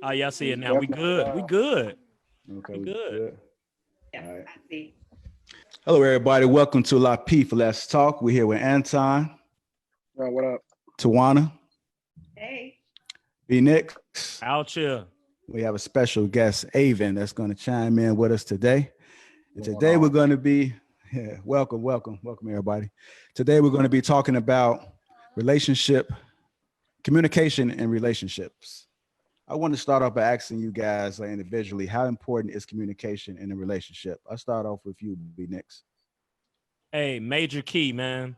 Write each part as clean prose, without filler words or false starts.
Oh, yeah, I see it now. We good. We good. Okay, We we good. good. Yes, All right. I see. Hello, everybody. Welcome to Lapeef. Let's talk. We're here with Anton, What up? Tawana, Hey. Nix. Out here. We have a special guest, Aven, that's going to chime in with us today. And Going today we're on? going to be, welcome, everybody. Today we're going to be talking about communication and relationships. I want to start off by asking you guys individually, how important is communication in a relationship? I'll start off with you, Nix. Hey, major key, man.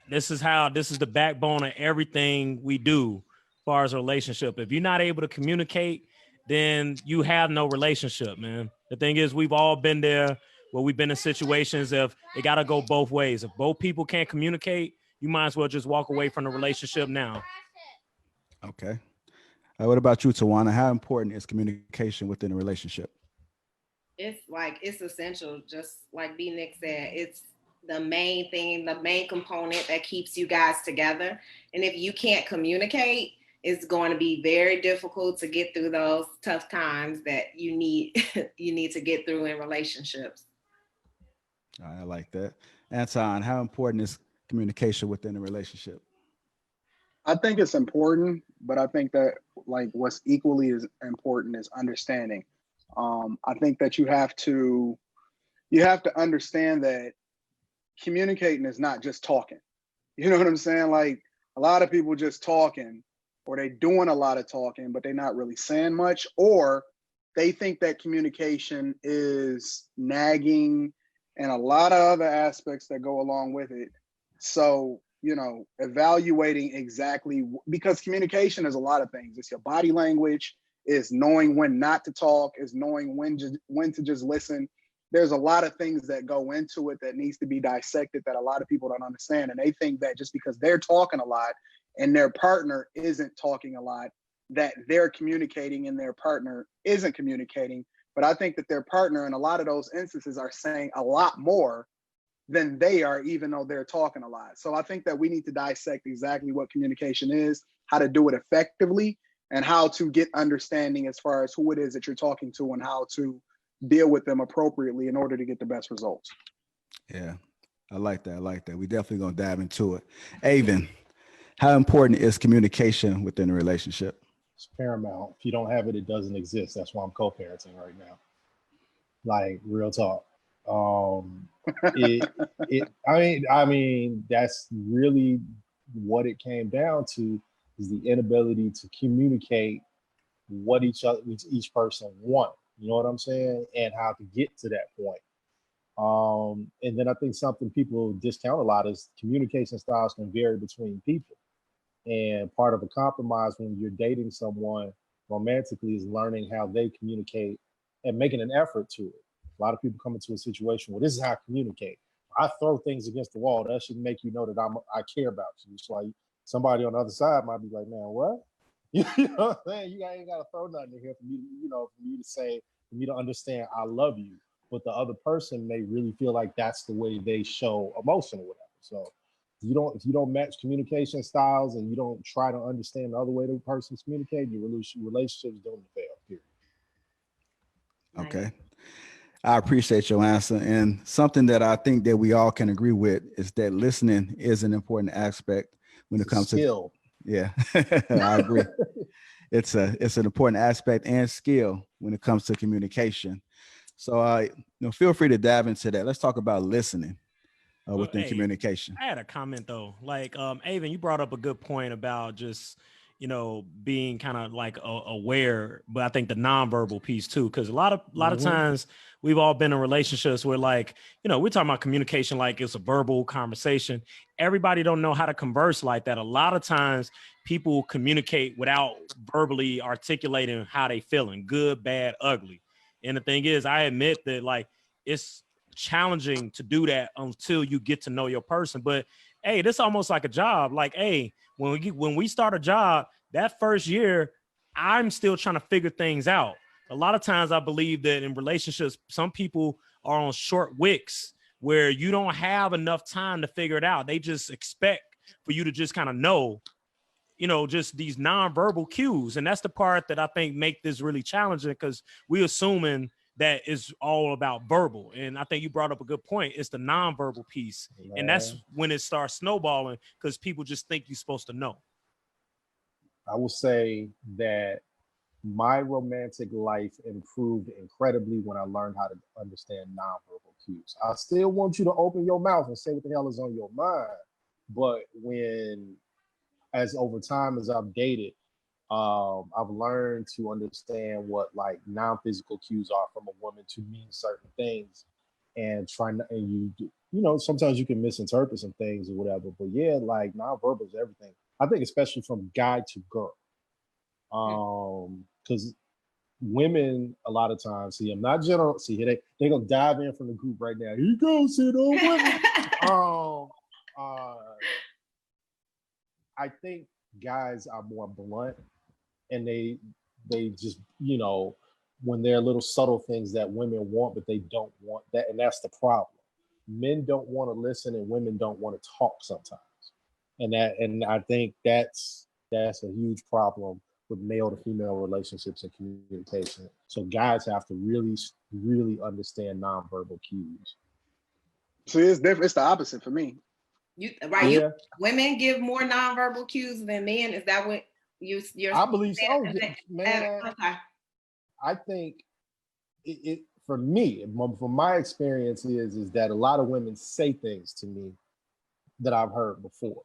This is the backbone of everything we do as far as a relationship. If you're not able to communicate, then you have no relationship, man. The thing is, we've all been there where we've been in situations of it got to go both ways. If both people can't communicate, you might as well just walk away from the relationship now. Okay. What about you, Tawana? How important is communication within a relationship? It's essential, just like B Nick said. It's the main thing, the main component that keeps you guys together. And if you can't communicate, it's going to be very difficult to get through those tough times that you need to get through in relationships. I like that. Anton, how important is communication within a relationship? I think it's important, but I think that what's equally as important is understanding. I think that you have to understand that communicating is not just talking. You know what I'm saying? Like a lot of people just talking, or they doing a lot of talking, but they're not really saying much, or they think that communication is nagging and a lot of other aspects that go along with it. So, evaluating exactly, because communication is a lot of things. It's your body language, is knowing when not to talk, is knowing when to just listen. There's a lot of things that go into it that needs to be dissected that a lot of people don't understand. And they think that just because they're talking a lot and their partner isn't talking a lot, that they're communicating and their partner isn't communicating. But I think that their partner in a lot of those instances are saying a lot more than they are, even though they're talking a lot. So I think that we need to dissect exactly what communication is, how to do it effectively, and how to get understanding as far as who it is that you're talking to and how to deal with them appropriately in order to get the best results. Yeah, I like that. We definitely going to dive into it. Aven, how important is communication within a relationship? It's paramount. If you don't have it, it doesn't exist. That's why I'm co-parenting right now. Like real talk. I mean, that's really what it came down to, is the inability to communicate what each person want. You know what I'm saying? And how to get to that point. And then I think something people discount a lot is communication styles can vary between people. And part of a compromise when you're dating someone romantically is learning how they communicate and making an effort to it. A lot of people come into a situation where this is how I communicate. I throw things against the wall. That should make you know that I care about you. So like somebody on the other side might be like, man, what? You know what I'm saying? You ain't got to throw nothing in here for me, for me to say, for me to understand I love you. But the other person may really feel like that's the way they show emotion or whatever. So if you don't match communication styles and you don't try to understand the other way the person's communicating, your relationship's doomed to fail, period. Okay. I appreciate your answer. And something that I think that we all can agree with is that listening is an important aspect when it comes skill. Yeah, I agree. It's an important aspect and skill when it comes to communication. So, feel free to dive into that. Let's talk about listening within communication. I had a comment though. Like, Aven, you brought up a good point about just, being kind of like aware, but I think the nonverbal piece too, because a lot of times we've all been in relationships where like, we're talking about communication like it's a verbal conversation. Everybody don't know how to converse like that. A lot of times people communicate without verbally articulating how they feeling, good, bad, ugly. And the thing is, I admit that like it's challenging to do that until you get to know your person. But hey, this is almost like a job. Like, hey, when we start a job, that first year, I'm still trying to figure things out. A lot of times I believe that in relationships, some people are on short wicks where you don't have enough time to figure it out. They just expect for you to just kind of know just these nonverbal cues. And that's the part that I think make this really challenging, because we assuming that it's all about verbal. And I think you brought up a good point. It's the nonverbal piece. Man. And that's when it starts snowballing, because people just think you're supposed to know. I will say that my romantic life improved incredibly when I learned how to understand nonverbal cues. I still want you to open your mouth and say what the hell is on your mind. But as over time, as I've dated, I've learned to understand what like non-physical cues are from a woman to mean certain things, and sometimes you can misinterpret some things or whatever. But yeah, like nonverbal is everything. I think especially from guy to girl, because women a lot of times, I'm not general. See, they gonna dive in from the group right now. Here you go, sit on women. I think guys are more blunt, and they just, when there are little subtle things that women want, but they don't want that, and that's the problem. Men don't want to listen, and women don't want to talk sometimes, and I think that's a huge problem with male to female relationships and communication. So guys have to really, really understand nonverbal cues. So it's different. It's the opposite for me. Women give more nonverbal cues than men. Is that what you're I believe so, man. Okay. I think it for me, from my experience, is that a lot of women say things to me that I've heard before.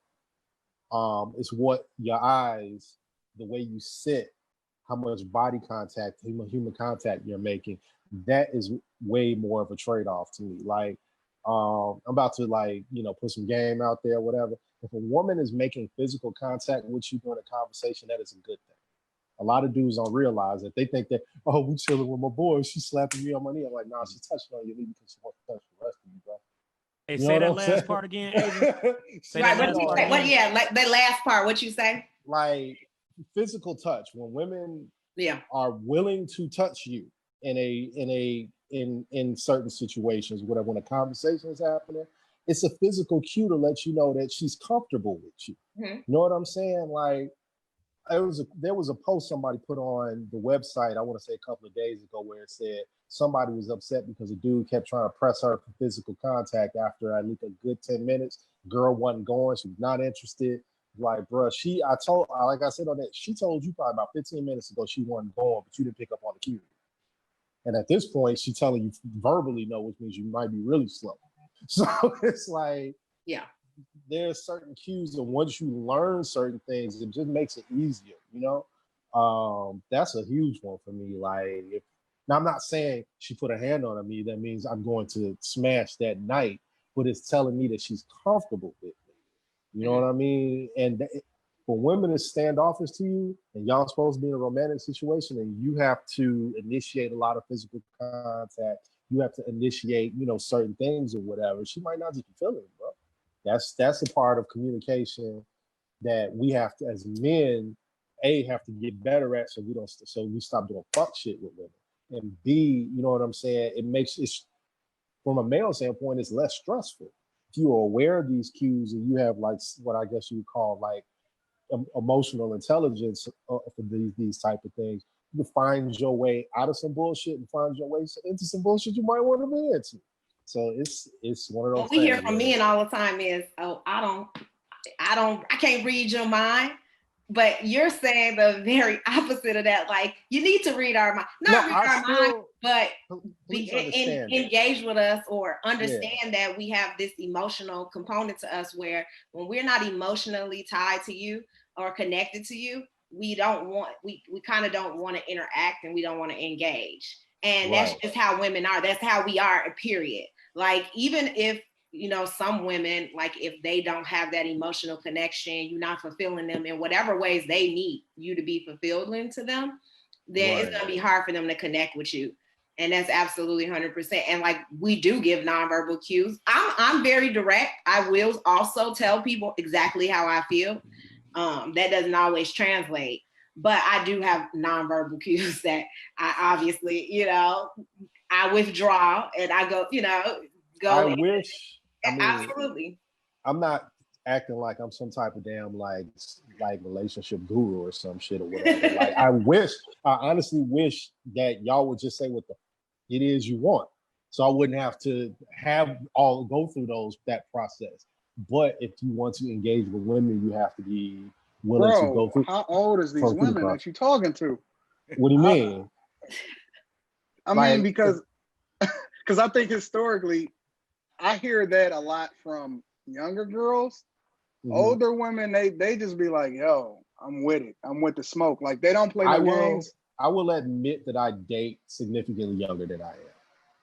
It's what your eyes, the way you sit, how much body contact, human contact you're making. That is way more of a trade-off to me. Like, I'm about to put some game out there, whatever. If a woman is making physical contact with you during a conversation, that is a good thing. A lot of dudes don't realize that. They think that, oh, we chilling with my boy, she's slapping me on my knee. I'm like, nah, she's touching on your knee because she wants to touch the rest of you, bro. Hey, say that last part again, Aven. Like the last part, what you say? Like physical touch. When women are willing to touch you in certain situations, whatever, when a conversation is happening, it's a physical cue to let you know that she's comfortable with you. Mm-hmm. You know what I'm saying? Like, there was a post somebody put on the website, I want to say a couple of days ago, where it said somebody was upset because a dude kept trying to press her for physical contact after I think a good 10 minutes. Girl wasn't going. She was not interested. Like, bro, like I said on that, she told you probably about 15 minutes ago she wasn't going, but you didn't pick up on the cue. And at this point, she's telling you verbally no, which means you might be really slow. So it's like, there's certain cues, and once you learn certain things, it just makes it easier, That's a huge one for me. Like, now I'm not saying she put a hand on me, that means I'm going to smash that night, but it's telling me that she's comfortable with me. You know what I mean? And for women is standoffish to you, and y'all supposed to be in a romantic situation, and you have to initiate a lot of physical contact. You have to initiate, certain things or whatever. She might not just be feeling it, bro. That's a part of communication that we have to, as men, have to get better at, so we stop doing fuck shit with women. And B, you know what I'm saying? It makes it, from a male standpoint, it's less stressful. If you are aware of these cues and you have like what I guess you would call like emotional intelligence for these type of things, you can find your way out of some bullshit and find your way into some bullshit you might want to be into. So it's one of those. What we hear from men all the time is, "Oh, I can't read your mind." But you're saying the very opposite of that. Like, you need to read our mind, mind, but engage with us or understand that we have this emotional component to us, where when we're not emotionally tied to you or connected to you, we kind of don't want to interact, and we don't want to engage. And that's just how women are. That's how we are, period. Like, even if, some women, like, if they don't have that emotional connection, you're not fulfilling them in whatever ways they need you to be fulfilled into them, then it's going to be hard for them to connect with you. And that's absolutely 100%. And like, we do give nonverbal cues. I'm very direct. I will also tell people exactly how I feel. That doesn't always translate, but I do have nonverbal cues that I obviously, I withdraw and I go, I wish. absolutely. I'm not acting like I'm some type of damn like relationship guru or some shit or whatever. Like I honestly wish that y'all would just say what the it is you want. So I wouldn't have to go through that process. But if you want to engage with women, you have to be willing to go through. How old is these women that you're talking to? What do you mean? I mean, because I think historically, I hear that a lot from younger girls. Mm-hmm. Older women, they just be like, yo, I'm with it. I'm with the smoke. Like, they don't play no games. I will admit that I date significantly younger than I am.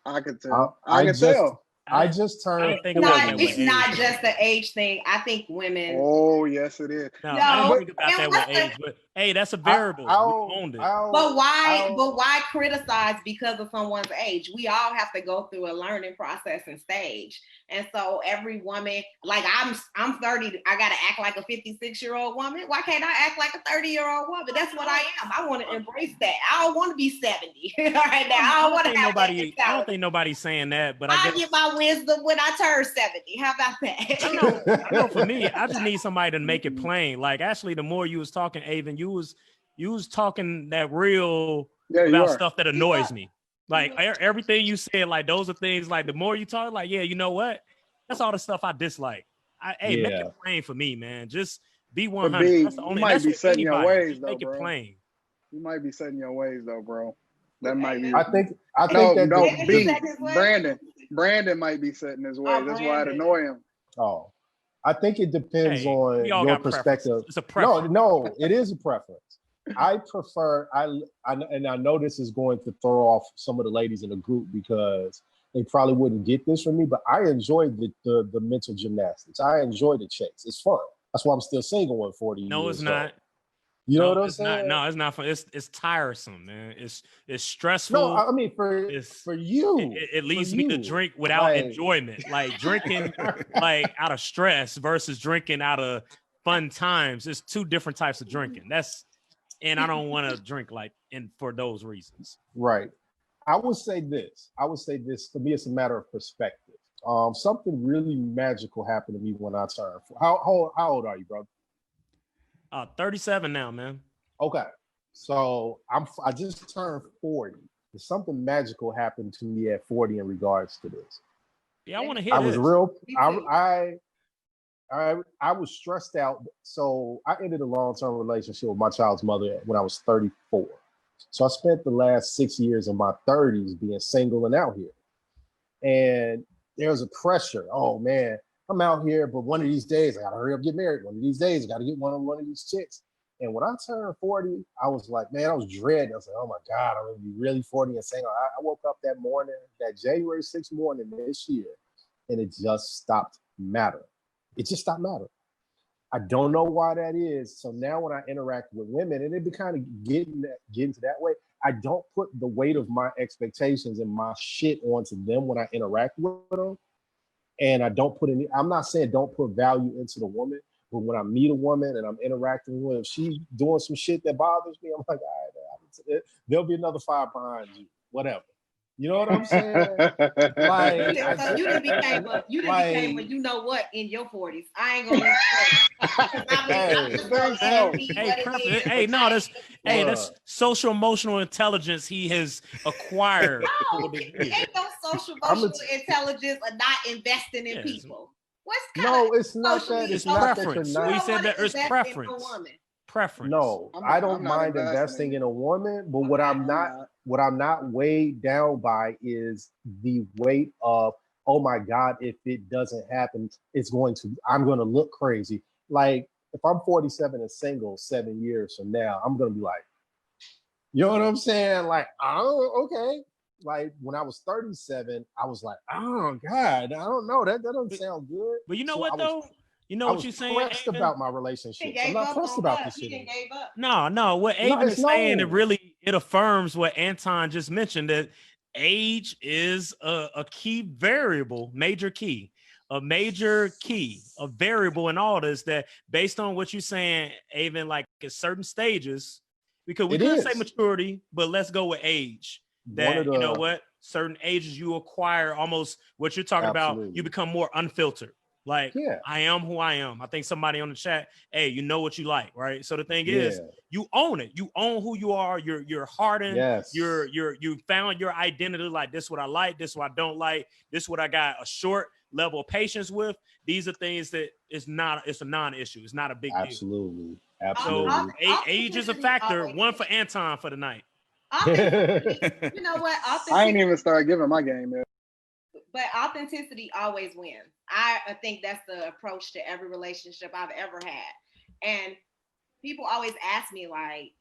I could tell. I can tell. I just turned. It's not just the age thing. I think women. Oh, yes, it is. No, I didn't think about that with age, but hey, that's a variable. We owned it. But why criticize because of someone's age? We all have to go through a learning process and stage. And so every woman, like I'm 30, I gotta act like a 56-year-old woman. Why can't I act like a 30-year-old woman? That's what I am. I want to embrace that. I don't want to be 70 right now. I don't want to have nobody. I don't think nobody's saying that, but I get my wisdom when I turn 70. How about that? I know for me, I just need somebody to make it plain. Like, actually, the more you was talking, Aven, you was talking that real about stuff that annoys me. Like, everything you said, like, those are things, like, the more you talk, like, yeah, you know what? That's all the stuff I dislike. Make it plain for me, man. Just be 100. That's the only. You might be setting your ways, though, make bro. It plain. You might be setting your ways, though, bro. That might be. I think Brandon might be setting his ways. That's why it annoy him. Oh, I think it depends on your perspective. It's a preference. No, it is a preference. I prefer. And I know this is going to throw off some of the ladies in the group because they probably wouldn't get this from me. But I enjoy the mental gymnastics. I enjoy the chase. It's fun. That's why I'm still single at 40 years. No, it's not. You know what I'm saying? No, it's not fun. It's tiresome, man. It's stressful. No, I mean for you. It leads me to drink without enjoyment. Like drinking like out of stress versus drinking out of fun times. It's two different types of drinking. And I don't want to drink for those reasons. Right. I would say this. For me, it's a matter of perspective. Something really magical happened to me when I turned. How old are you, brother? 37 now, man. Okay. So I just turned 40. Something magical happened to me at 40 in regards to this. Yeah, I want to hear this. I was stressed out. So I ended a long-term relationship with my child's mother when I was 34. So I spent the last 6 years of my 30s being single and out here. And there was a pressure. Oh man, I'm out here, but one of these days I gotta hurry up, get married. One of these days I gotta get one of these chicks. And when I turned 40, I was like, man, I was dreading. I was like, oh my God, I'm gonna be really 40 and single. I woke up that morning, that January 6th morning this year, and it just stopped mattering. It just stopped mattering. I don't know why that is. So now when I interact with women, and it be kind of getting to that way, I don't put the weight of my expectations and my shit onto them when I interact with them. And I don't put any, I'm not saying don't put value into the woman, but when I meet a woman and I'm interacting with her, if she's doing some shit that bothers me, I'm like, all right, there'll be another fire behind you, whatever. You know what I'm saying? Like, so you done became a you know what in your 40s. I ain't gonna that's social emotional intelligence he has acquired. No, ain't no social emotional intelligence of not investing in people. It's not that. It's not preference. We said that it's preference. Preference. No, I don't mind investing in a woman, but what I'm not weighed down by is the weight of, oh my God, if it doesn't happen, I'm going to look crazy. Like if I'm 47 and single 7 years from now, I'm going to be like, you know what I'm saying? Like, oh, okay. Like when I was 37, I was like, oh God, I don't know. That doesn't sound good. But you know what though? You know what you're saying? I'm pressed about my relationship. I'm not pressed about this shit. No. What Aven is saying, it affirms what Anton just mentioned, that age is a key variable, a variable in all this, that based on what you're saying, Aven, like at certain stages, because we could say maturity, but let's go with age. That you know what? Certain ages you acquire almost what you're talking about, you become more unfiltered. Like, Yeah. I am who I am. I think somebody on the chat, hey, you know what you like, right? So the thing is, you own it. You own who you are. You're hardened. Yes. You found your identity. Like, this is what I like. This is what I don't like. This is what I got a short level of patience with. These are things that it's a non-issue. It's not a big deal. Absolutely. So age is a factor. One for Anton for the night. You know what? I ain't even started giving my game yet. But authenticity always wins. I think that's the approach to every relationship I've ever had. And people always ask me, like,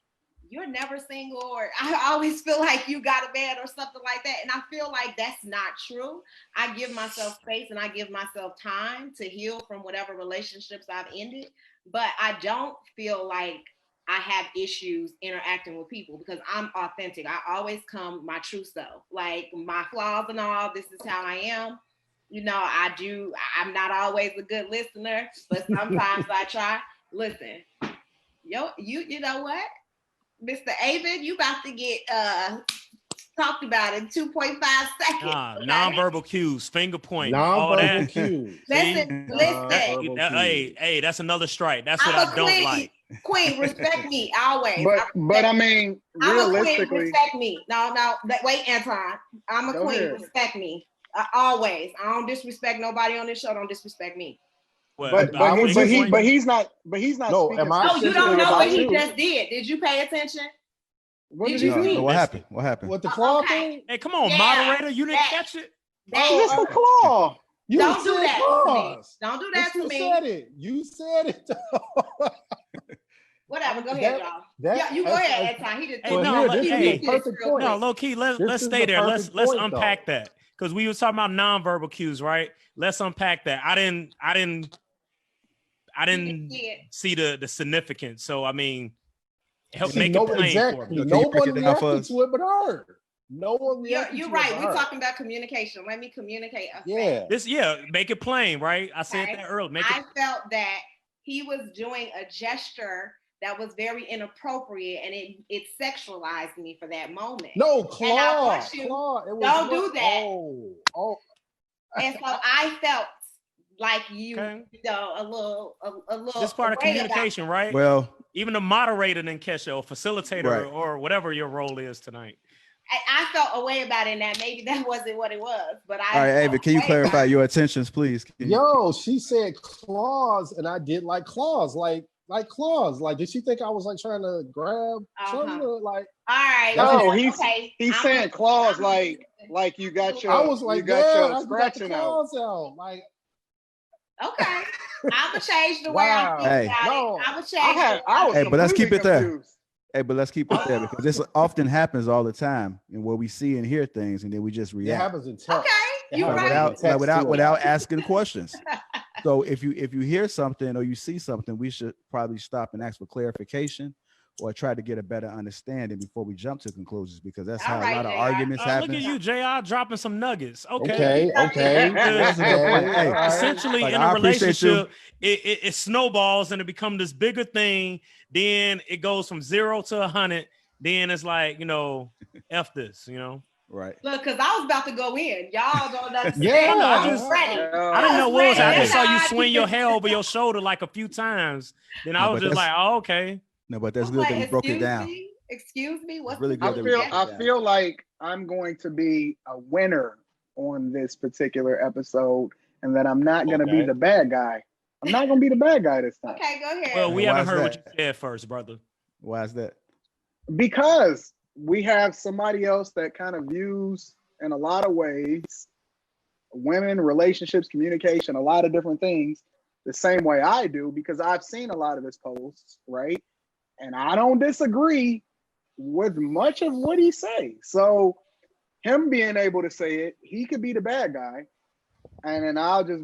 you're never single, or I always feel like you got a man or something like that. And I feel like that's not true. I give myself space and I give myself time to heal from whatever relationships I've ended. But I don't feel like I have issues interacting with people because I'm authentic. I always come my true self, like my flaws and all. This is how I am. You know, I'm not always a good listener, but sometimes I try. Listen, you know what? Mr. Aven, you about to get talked about in 2.5 seconds. Nonverbal cues, finger point, nonverbal cues. Listen. Hey, that's another strike. That's what I don't like. Queen, respect me always. But I mean, realistically, I'm a queen, respect me. No, wait, Anton. I'm a queen, respect me. Always. I don't disrespect nobody on this show. Don't disrespect me. But he's not. No, you don't know what he just did. Did you pay attention? What did you do? What happened? What happened? With the claw thing? Hey, come on, moderator. You didn't catch it? Just the claw. Don't do that to me. Don't do that to me. You said it. Whatever. Go ahead, y'all. You go ahead, Anton. He just perfect point. No, low key. Let's stay there. Let's unpack that, because we were talking about nonverbal cues, right? Let's unpack that. I didn't see the significance. So I mean, make it plain for me. Nobody reacted to it but her. No one reacted. You're right. We're talking about communication. Let me communicate. Make it plain, right? I said that earlier. I felt that he was doing a gesture that was very inappropriate, and it sexualized me for that moment. No, claw. Don't do that. Oh. And so I felt like you know, a little. This part of communication, right? Well, even the moderator didn't catch it, or facilitator, or whatever your role is tonight. I felt a way about it, and that maybe that wasn't what it was. But all right, Aven, can you clarify your intentions, please? Yo, she said claws, and I did like claws, like claws. Like, did she think I was like trying to grab something? Like, all right. No, he's saying claws, like you got your. I was like, you got your scratching out. Like, okay, I'm gonna change the way I'm thinking about it. I'm gonna change. Hey, but let's keep it there. Hey, but let's keep it there, because this often happens all the time, and where we see and hear things, and then we just react. It happens in text. Okay, you're right. Without asking questions. So if you hear something or you see something, we should probably stop and ask for clarification, or try to get a better understanding before we jump to conclusions, because that's how a lot of arguments happen. Look at you, JR, dropping some nuggets. Okay. That's a good point. Hey, essentially, in a relationship, it snowballs and it becomes this bigger thing. Then it goes from 0 to 100. Then it's like, F this, Right. Look, because I was about to go in. Y'all don't understand. I didn't know what was. I just saw you swing your hair over your shoulder like a few times. Then I was just like, oh, okay. No, but that's good that you broke it down. Excuse me. What's really good? I feel like I'm going to be a winner on this particular episode, and that I'm not going to be the bad guy. I'm not going to be the bad guy this time. Okay, go ahead. Well, we haven't heard what you said first, brother. Why is that? Because we have somebody else that kind of views, in a lot of ways, women, relationships, communication, a lot of different things the same way I do, because I've seen a lot of his posts, right? And I don't disagree with much of what he say. So him being able to say it, he could be the bad guy. And then I'll just,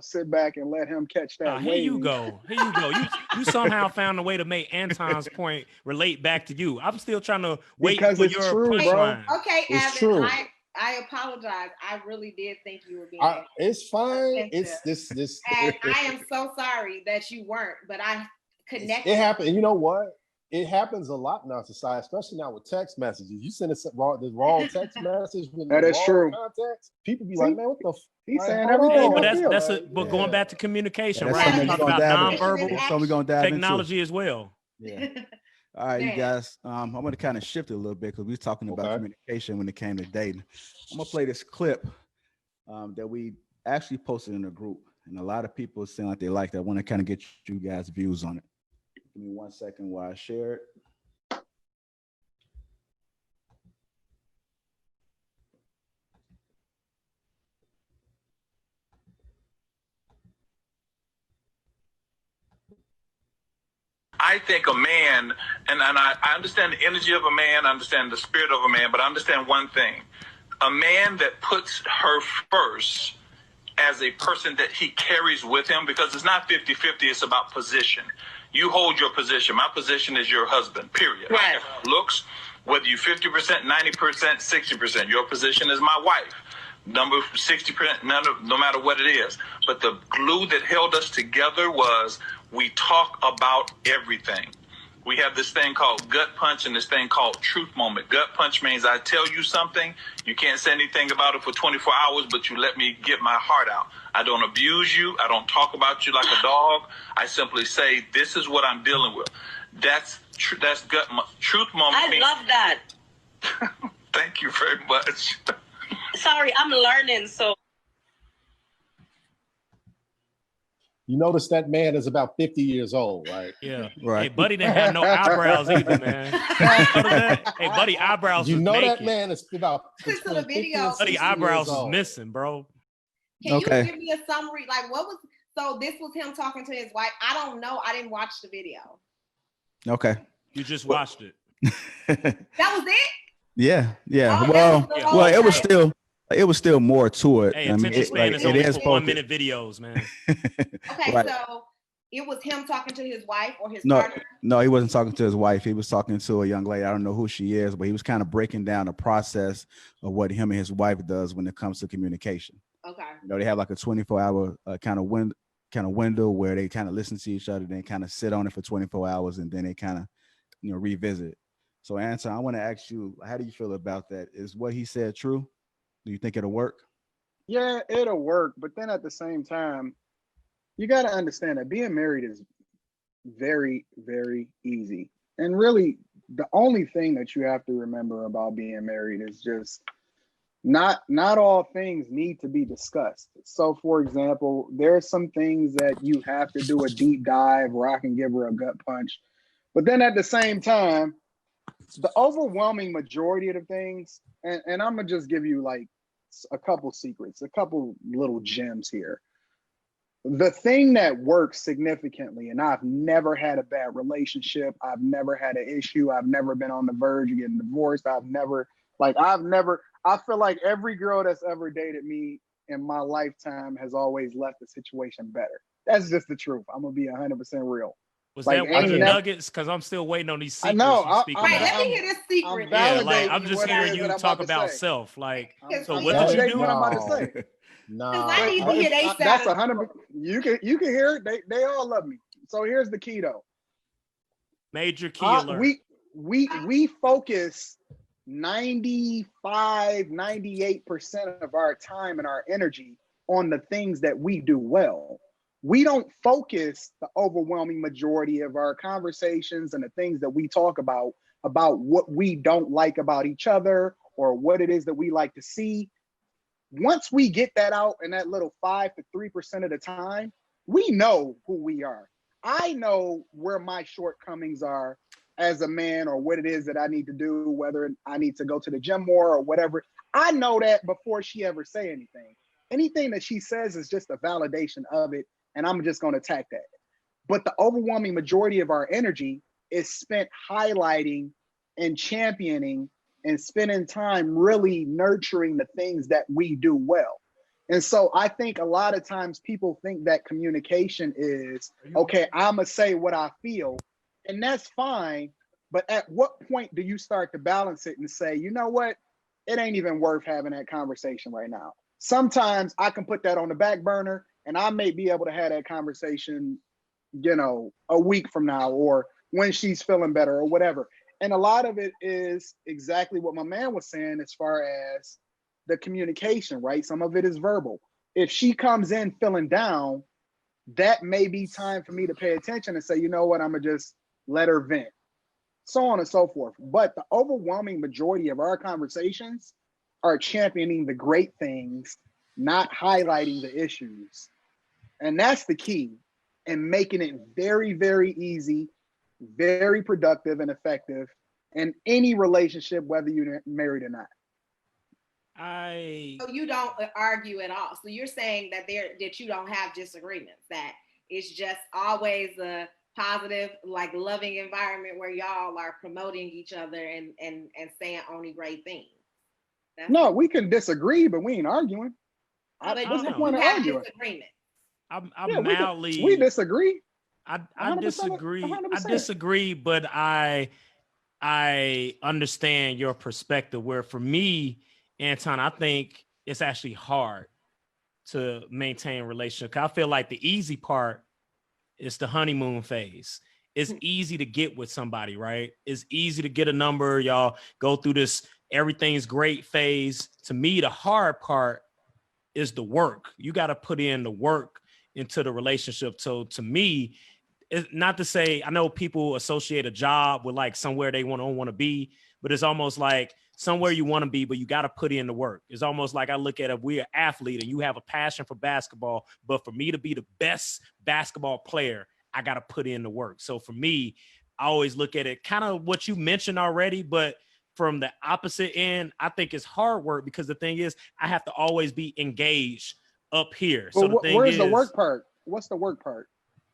sit back and let him catch that. Here you go. You somehow found a way to make Anton's point relate back to you. I'm still trying to wait for your punchline. Okay, Aven, I apologize. I really did think you were being. It's fine. It's this. And I am so sorry that you weren't, but I connected. It happened. You know what? it happens a lot now, society, especially now with text messages. You send the wrong text message with That the is wrong true. context. People be See? like, man, what the He's like, saying hold everything. on. Hey, but I but going back to communication, that's right? something We we're talk gonna about dive into. nonverbal That's something we're gonna dive technology as well. Yeah. All right, you Man. guys. I'm gonna kind of shift it a little bit because we were talking about communication when it came to dating. I'm gonna play this clip that we actually posted in a group, and a lot of people seem like they like that. I want to kind of get you guys' views on it. Give me 1 second while I share it. I think a man, and I understand the energy of a man, I understand the spirit of a man, but I understand one thing. A man that puts her first as a person that he carries with him, because it's not 50-50, it's about position. You hold your position. My position is your husband, period. Right. Looks, whether you 50%, 90%, 60%, your position is my wife. Number 60%, no matter what it is. But the glue that held us together was we talk about everything. We have this thing called gut punch and this thing called truth moment. Gut punch means I tell you something, you can't say anything about it for 24 hours, but you let me get my heart out. I don't abuse you. I don't talk about you like a dog. I simply say, this is what I'm dealing with. That's gut truth moment. I love that. Thank you very much. Sorry, I'm learning. So You notice that man is about 50 years old, right? Yeah. Right. Hey, Buddy didn't have no eyebrows either, man. Hey, Buddy eyebrows You was know that naked. man is about Listen to the 50 and video. 60 Buddy eyebrows years was old. missing, bro. Can Okay. you give me a summary? Like, what was, so this was him talking to his wife. I don't know. I didn't watch the video. Okay. You just watched it. That was it? Yeah. Yeah. Oh, Well, that was the yeah. whole well, thing. it was still more to it. Hey, I mean, attention span is it only is for 1 spoken. minute videos, man. Okay, Right. so it was him talking to his wife or his No, partner? no, he wasn't talking to his wife. He was talking to a young lady. I don't know who she is, but he was kind of breaking down the process of what him and his wife does when it comes to communication. Okay. You know, they have like a 24-hour kind of window where they kind of listen to each other, then kind of sit on it for 24 hours, and then they kind of, revisit. So, Anton, I want to ask you, how do you feel about that? Is what he said true? Do you think it'll work? Yeah, it'll work, but then at the same time, you got to understand that being married is very, very easy. And really, the only thing that you have to remember about being married is just not all things need to be discussed. So, for example, there are some things that you have to do a deep dive where I can give her a gut punch. But then at the same time, the overwhelming majority of the things, and I'm going to just give you like a couple secrets, a couple little gems here. The thing that works significantly, and I've never had a bad relationship, I've never had an issue, I've never been on the verge of getting divorced, I feel like every girl that's ever dated me in my lifetime has always left the situation better. That's just the truth. I'm gonna be 100% real. Was Like, that one of the ain't that- nuggets? Because I'm still waiting on these secrets. I know. you speak Wait, about. let me hear this secret. Yeah, like validating I'm just what it hearing is you that I'm talk about to about say. self. Like, I'm- so I'm what did you validating do? what I'm about to say. No. I need to hear they side That's of the 100. You can hear it. They all love me. So here's the key though. Major key alert. We focus 95, 98% of our time and our energy on the things that we do well. We don't focus the overwhelming majority of our conversations and the things that we talk about what we don't like about each other or what it is that we like to see. Once we get that out in that little 5 to 3% of the time, we know who we are. I know where my shortcomings are as a man or what it is that I need to do, whether I need to go to the gym more or whatever. I know that before she ever say anything. Anything that she says is just a validation of it, and I'm just going to attack that. But the overwhelming majority of our energy is spent highlighting and championing and spending time really nurturing the things that we do well. And so I think a lot of times people think that communication is, okay, I'm going to say what I feel, and that's fine. But at what point do you start to balance it and say, you know what? It ain't even worth having that conversation right now. Sometimes I can put that on the back burner and I may be able to have that conversation, a week from now or when she's feeling better or whatever. And a lot of it is exactly what my man was saying as far as the communication, right? Some of it is verbal. If she comes in feeling down, that may be time for me to pay attention and say, you know what, I'm gonna just let her vent, so on and so forth. But the overwhelming majority of our conversations are championing the great things, not highlighting the issues. And that's the key, and making it very, very easy, very productive and effective in any relationship, whether you're married or not. So you don't argue at all. So you're saying that that you don't have disagreements, that it's just always a positive, like loving environment where y'all are promoting each other and saying only great things. No, we can disagree, but we ain't arguing. What's the point of arguing? We disagree. I disagree. 100%. I disagree, but I understand your perspective. Where for me, Anton, I think it's actually hard to maintain a relationship. I feel like the easy part is the honeymoon phase. It's easy to get with somebody, right? It's easy to get a number. Y'all go through this everything's great phase. To me, the hard part is the work. You got to put in the work into the relationship. So to me, it's not to say, I know people associate a job with like somewhere they don't want to be, but it's almost like somewhere you want to be, but you got to put in the work. It's almost like I look at if we're an athlete and you have a passion for basketball, but for me to be the best basketball player, I got to put in the work. So for me, I always look at it kind of what you mentioned already, but from the opposite end, I think it's hard work because the thing is, I have to always be engaged up here. Well, so the thing where's the work part? What's the work part?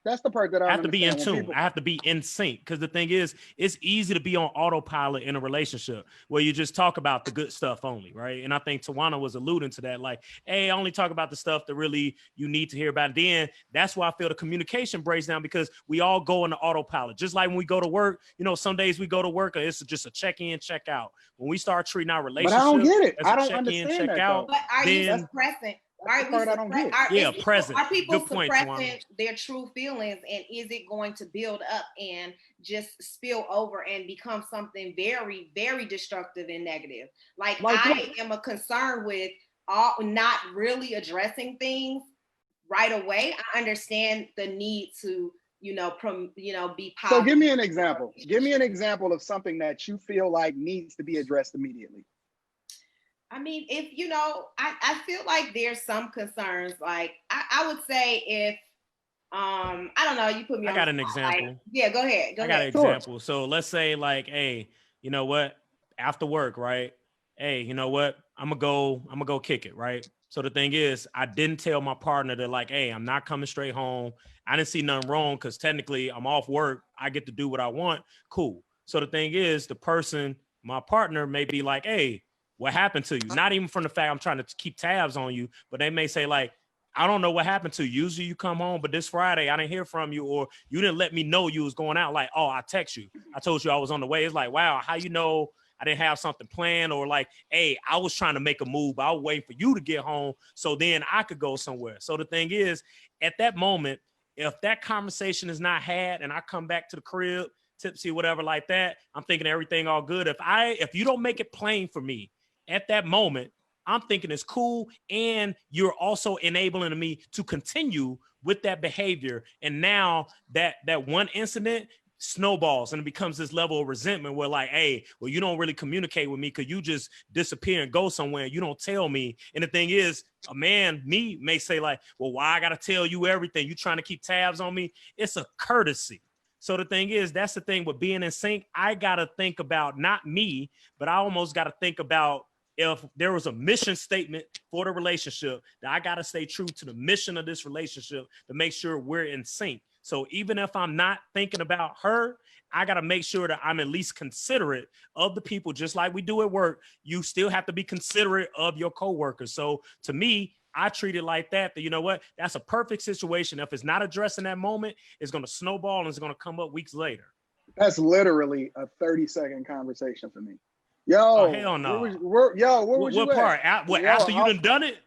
That's the part that I have to be in tune. I have to be in sync because the thing is, it's easy to be on autopilot in a relationship where you just talk about the good stuff only, right? And I think Tawana was alluding to that, like, hey, I only talk about the stuff that really you need to hear about. Then that's why I feel the communication breaks down because we all go into autopilot. Just like when we go to work, you know, some days we go to work and it's just a check in, check out. When we start treating our relationship, but I don't get it. I don't understand that. Out, but are you suppressing? Are people suppressing their true feelings, and is it going to build up and just spill over and become something very, very destructive and negative? Like I am concerned with not really addressing things right away. I understand the need to, be positive. So give me an example. Give me an example of something that you feel like needs to be addressed immediately. I mean, if I feel like there's some concerns. Like I would say if I don't know, you put me. I got an example. Like, yeah, go ahead. I got an example. So let's say like, hey, you know what? After work, right? Hey, you know what? I'm gonna go kick it, right? So the thing is, I didn't tell my partner that like, hey, I'm not coming straight home. I didn't see nothing wrong because technically I'm off work. I get to do what I want. Cool. So the thing is, my partner may be like, hey, what happened to you? Not even from the fact I'm trying to keep tabs on you, but they may say like, I don't know what happened to you. Usually you come home, but this Friday I didn't hear from you, or you didn't let me know you was going out. Like, oh, I text you. I told you I was on the way. It's like, wow, how you know I didn't have something planned? Or like, hey, I was trying to make a move. I was waiting for you to get home so then I could go somewhere. So the thing is, at that moment, if that conversation is not had and I come back to the crib, tipsy, whatever like that, I'm thinking everything all good. If you don't make it plain for me, at that moment, I'm thinking it's cool, and you're also enabling me to continue with that behavior. And now that one incident snowballs and it becomes this level of resentment where like, hey, well, you don't really communicate with me because you just disappear and go somewhere and you don't tell me. And the thing is, a man, me, may say like, well, why I got to tell you everything? You trying to keep tabs on me? It's a courtesy. So the thing is, that's the thing with being in sync. I got to think about not me, but I almost got to think about if there was a mission statement for the relationship, that I got to stay true to the mission of this relationship to make sure we're in sync. So even if I'm not thinking about her, I got to make sure that I'm at least considerate of the people, just like we do at work. You still have to be considerate of your coworkers. So to me, I treat it like that, you know what? That's a perfect situation. If it's not addressed in that moment, it's going to snowball and it's going to come up weeks later. That's literally a 30-second conversation for me. Yo, oh, hell no. What part? After you done it?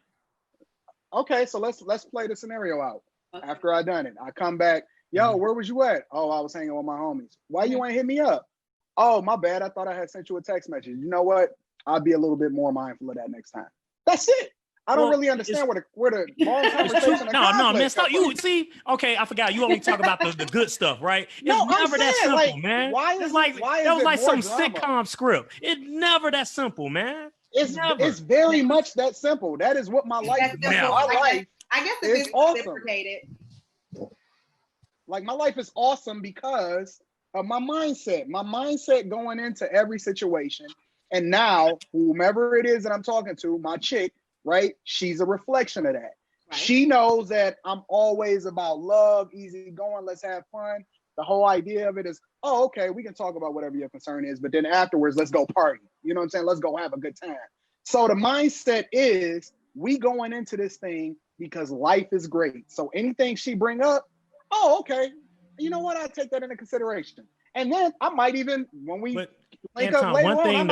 Okay, so let's play the scenario out. Okay. After I done it, I come back. Yo, where was you at? Oh, I was hanging with my homies. Why you ain't hit me up? Oh, my bad. I thought I had sent you a text message. You know what? I'll be a little bit more mindful of that next time. That's it. I don't really understand where the long conversation. No, man. Stop. You see? Okay, I forgot. You only talk about the good stuff, right? No, it's never that simple, like, man. Why is it's like why that is was it like more some drama? sitcom script. It's never that simple, man. It's very much that simple. That is what my life is. Yeah. My life, I guess if is it's awesome. reciprocated. Like, my life is awesome because of my mindset. My mindset going into every situation. And now, whomever it is that I'm talking to, my chick, right? She's a reflection of that. Right. She knows that I'm always about love, easy going, let's have fun. The whole idea of it is, oh, okay, we can talk about whatever your concern is, but then afterwards, let's go party. You know what I'm saying? Let's go have a good time. So the mindset is, we going into this thing because life is great. So anything she bring up, oh, okay, you know what? I take that into consideration. And then I might even, when we link Anton, up later one thing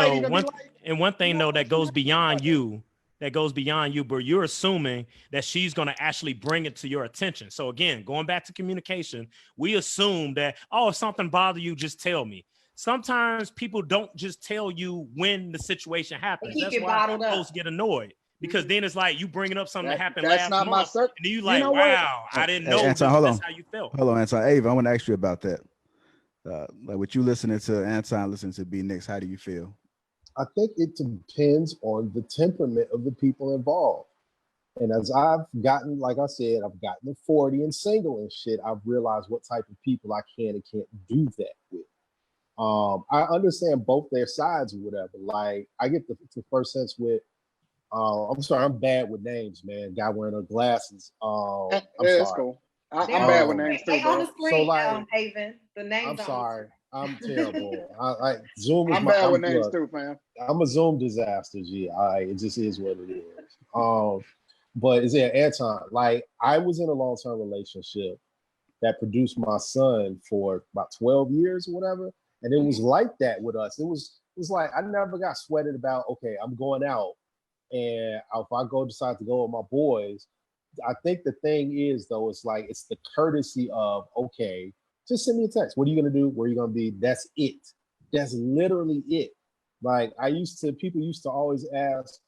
on, one thing that goes beyond you, but you're assuming that she's going to actually bring it to your attention. So again, going back to communication, we assume that, oh, if something bothers you, just tell me. Sometimes people don't just tell you when the situation happens. That's why folks get annoyed. Because then it's like you bringing up something that happened last month, and then you like, wow, I didn't know Anton, hold that's on. how you felt. Hold on, Anton. Aven, I want to ask you about that. Like, with you listening to Anton, listening to B Next, how do you feel? I think it depends on the temperament of the people involved. And as I've gotten, like I said, I've gotten to 40 and single and shit, I've realized what type of people I can and can't do that with. I understand both their sides or whatever. Like, I get the first sense with, I'm sorry, I'm bad with names, man. Guy wearing her glasses. I'm that's sorry. cool. I'm bad with names too, bro. So like, Aven, the names. I'm sorry. I'm terrible. I Zoom is I'm bad with names too, fam. I'm a Zoom disaster, G. It just is what it is. But is it Anton? Like, I was in a long-term relationship that produced my son for about 12 years or whatever. And it was like that with us. It was like, I never got sweated about, okay, I'm going out. And if I decide to go with my boys, I think the thing is, though, it's like, it's the courtesy of, okay, just send me a text. What are you going to do? Where are you going to be? That's it. That's literally it. Like, people used to always ask,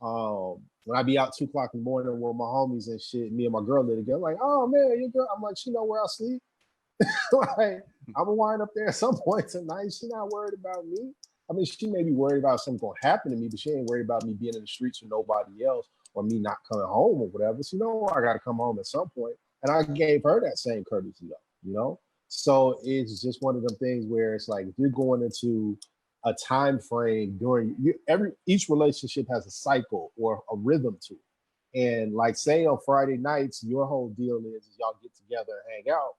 when I be out 2 o'clock in the morning with my homies and shit, me and my girl live together, like, oh man, your girl, I'm like, she know where I sleep. Like, I'm gonna wind up there at some point tonight. She not worried about me. I mean, she may be worried about something gonna happen to me, but she ain't worried about me being in the streets with nobody else or me not coming home or whatever. So, I gotta come home at some point. And I gave her that same courtesy though, So it's just one of them things where it's like, if you're going into a time frame each relationship has a cycle or a rhythm to it. And like, say on Friday nights, your whole deal is y'all get together and hang out.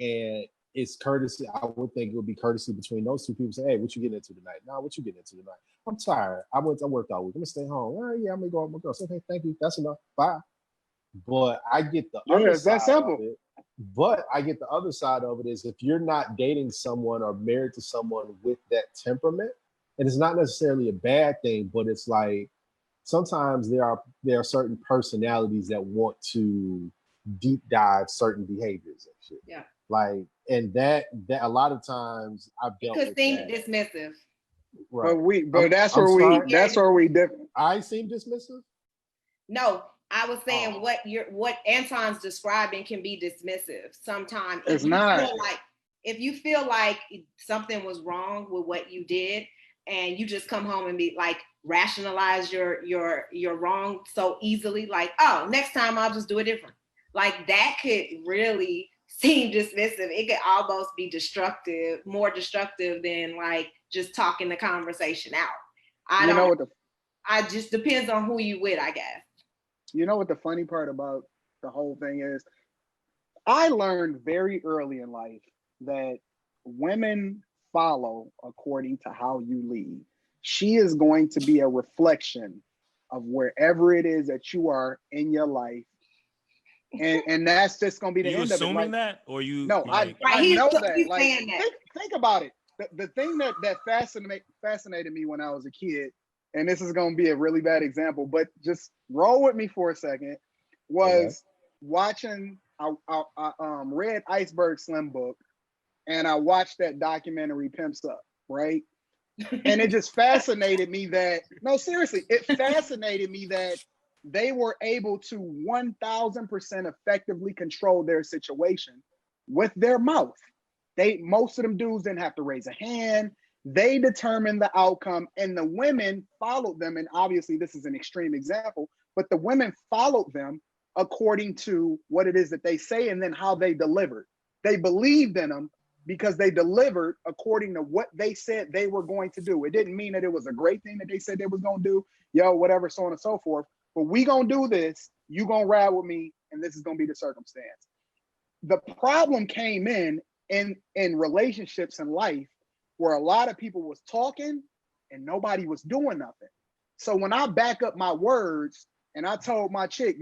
And it's courtesy. I would think it would be courtesy between those two people. Say, hey, what you getting into tonight? No, what you getting into tonight? I'm tired. I worked all week. I'm gonna stay home. Oh, yeah, I'm gonna go with my girl. So, okay, thank you. That's enough. Bye. But I get the other side that simple. of it. But I get the other side of it is, if you're not dating someone or married to someone with that temperament, and it's not necessarily a bad thing, but it's like, sometimes there are certain personalities that want to deep dive certain behaviors and shit. Yeah. Like, and that a lot of times I've dealt with seem that. dismissive. Right. But that's where we different. I seem dismissive? No, I was saying what Anton's describing can be dismissive sometimes. It's not. If you feel like something was wrong with what you did, and you just come home and be like, rationalize your wrong so easily, like, oh, next time I'll just do it different. Like, that could really seem dismissive. It could almost be destructive, more destructive than like just talking the conversation out. It just depends on who you with, I guess. You know what the funny part about the whole thing is? I learned very early in life that women follow according to how you lead. She is going to be a reflection of wherever it is that you are in your life. And that's just going to be the end of it. You assuming that? Or you? No, like, I know that. Like, think about it. The thing that fascinated me when I was a kid, and this is going to be a really bad example, but just roll with me for a second, was watching I read Iceberg Slim book, and I watched that documentary Pimps Up, right? And it just fascinated me that, no, seriously, it fascinated me that they were able to 1000% effectively control their situation with their mouth. Most of them dudes didn't have to raise a hand. They determined the outcome, and the women followed them. And obviously, this is an extreme example, but the women followed them according to what it is that they say and then how they delivered. They believed in them because they delivered according to what they said they were going to do. It didn't mean that it was a great thing that they said they was going to do, whatever, so on and so forth. But we going to do this, you going to ride with me, and this is going to be the circumstance. The problem came in relationships in life where a lot of people was talking and nobody was doing nothing. So when I back up my words and I told my chick,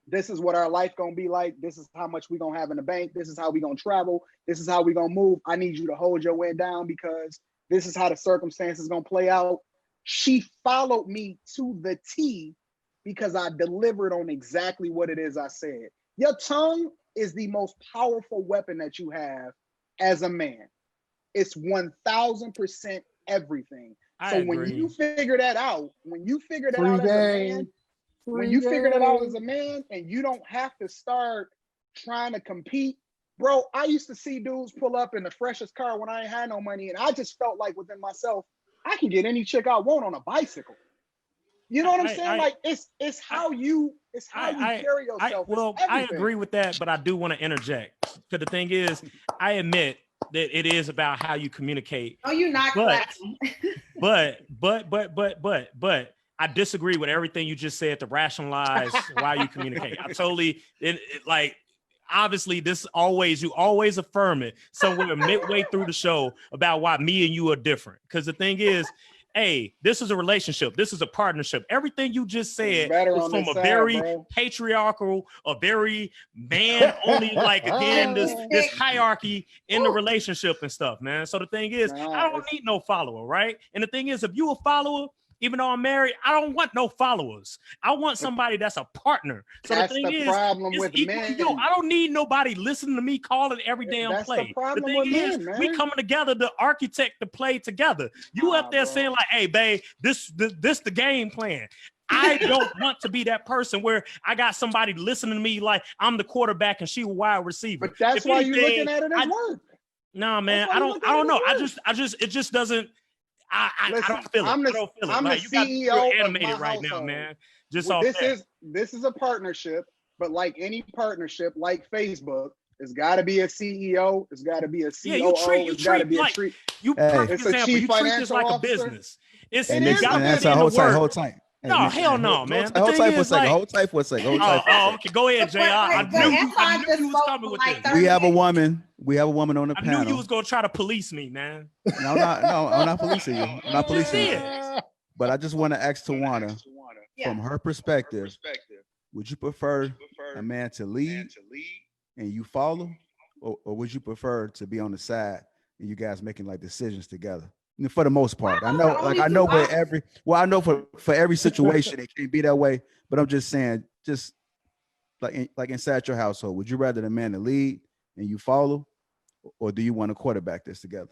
this is what our life gonna be like. This is how much we gonna have in the bank. This is how we gonna travel. This is how we gonna move. I need you to hold your way down because this is how the circumstances gonna play out. She followed me to the T because I delivered on exactly what it is I said. Your tongue is the most powerful weapon that you have as a man. It's 1000% everything. So when you figure that out, as a man, and you don't have to start trying to compete, bro. I used to see dudes pull up in the freshest car when I ain't had no money, and I just felt like within myself, I can get any chick I want on a bicycle. You know what I'm saying? It's how you carry yourself. I agree with that, but I do want to interject. Because the thing is, I admit that it is about how you communicate. Oh, you're not clapping. But I disagree with everything you just said to rationalize why you communicate. I totally obviously you always affirm it somewhere midway through the show about why me and you are different. Because the thing is, hey, this is a relationship. This is a partnership. Everything you just said was from a very patriarchal, a very man only, this hierarchy in the relationship and stuff, man. So the thing is, I don't need no follower, right? And the thing is, if you a follower, even though I'm married, I don't want no followers. I want somebody that's a partner. So that's the thing is, problem with men. I don't need nobody listening to me calling every damn play. The thing is, we coming together to architect the play together. You up there saying like, hey, babe, this the game plan. I don't want to be that person where I got somebody listening to me like I'm the quarterback and she a wide receiver. But that's why you're looking at it as work. Nah, man, I don't know. It just doesn't. I don't feel it. I'm the CEO animated of my right household. now, man. This is a partnership, but like any partnership, like Facebook, it's got to be a CEO. It's got to be a COO. Yeah, you treat this like a business. That's a whole tight. No, hell no, man. Hold tight for a second. Okay, go ahead, JR. I knew you was coming with this. We have a woman on the panel. I knew you was gonna try to police me, man. No, I'm not policing you. I'm not policing you. But I just want to ask Tawana, from her perspective, would you prefer a man to lead and you follow, or would you prefer to be on the side and you guys making like decisions together? For the most part, I know for every situation it can't be that way. But I'm just saying, just like inside your household, would you rather the man to lead and you follow, or do you want to quarterback this together?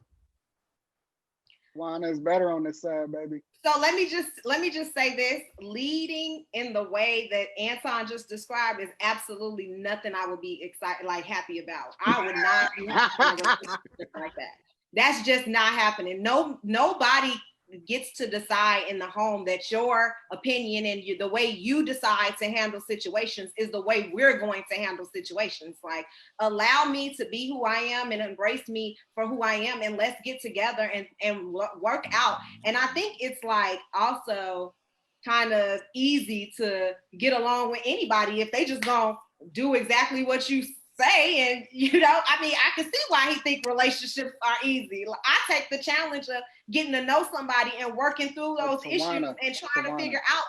Juana's better on this side, baby. So let me just say this: leading in the way that Anton just described is absolutely nothing I would be excited, happy about. I would not be happy like that. That's just not happening. Nobody gets to decide in the home that your opinion and the way you decide to handle situations is the way we're going to handle situations. Like, allow me to be who I am and embrace me for who I am, and let's get together and work out. And I think it's also kind of easy to get along with anybody if they just gonna do exactly what you say. And I can see why he think relationships are easy. I take the challenge of getting to know somebody and working through those issues and trying to figure out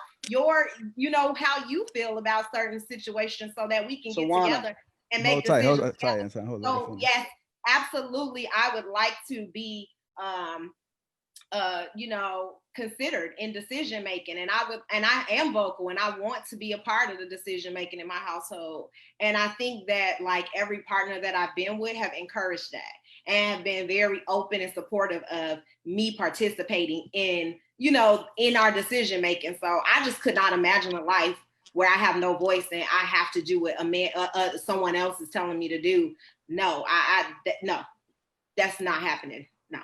how you feel about certain situations so that we can get together and make decisions. So yes, absolutely, I would like to be considered in decision making, and I am vocal, and I want to be a part of the decision making in my household. And I think that like every partner that I've been with have encouraged that and have been very open and supportive of me participating in our decision making. So I just could not imagine a life where I have no voice and I have to do what someone else is telling me to do. No, no, that's not happening. No.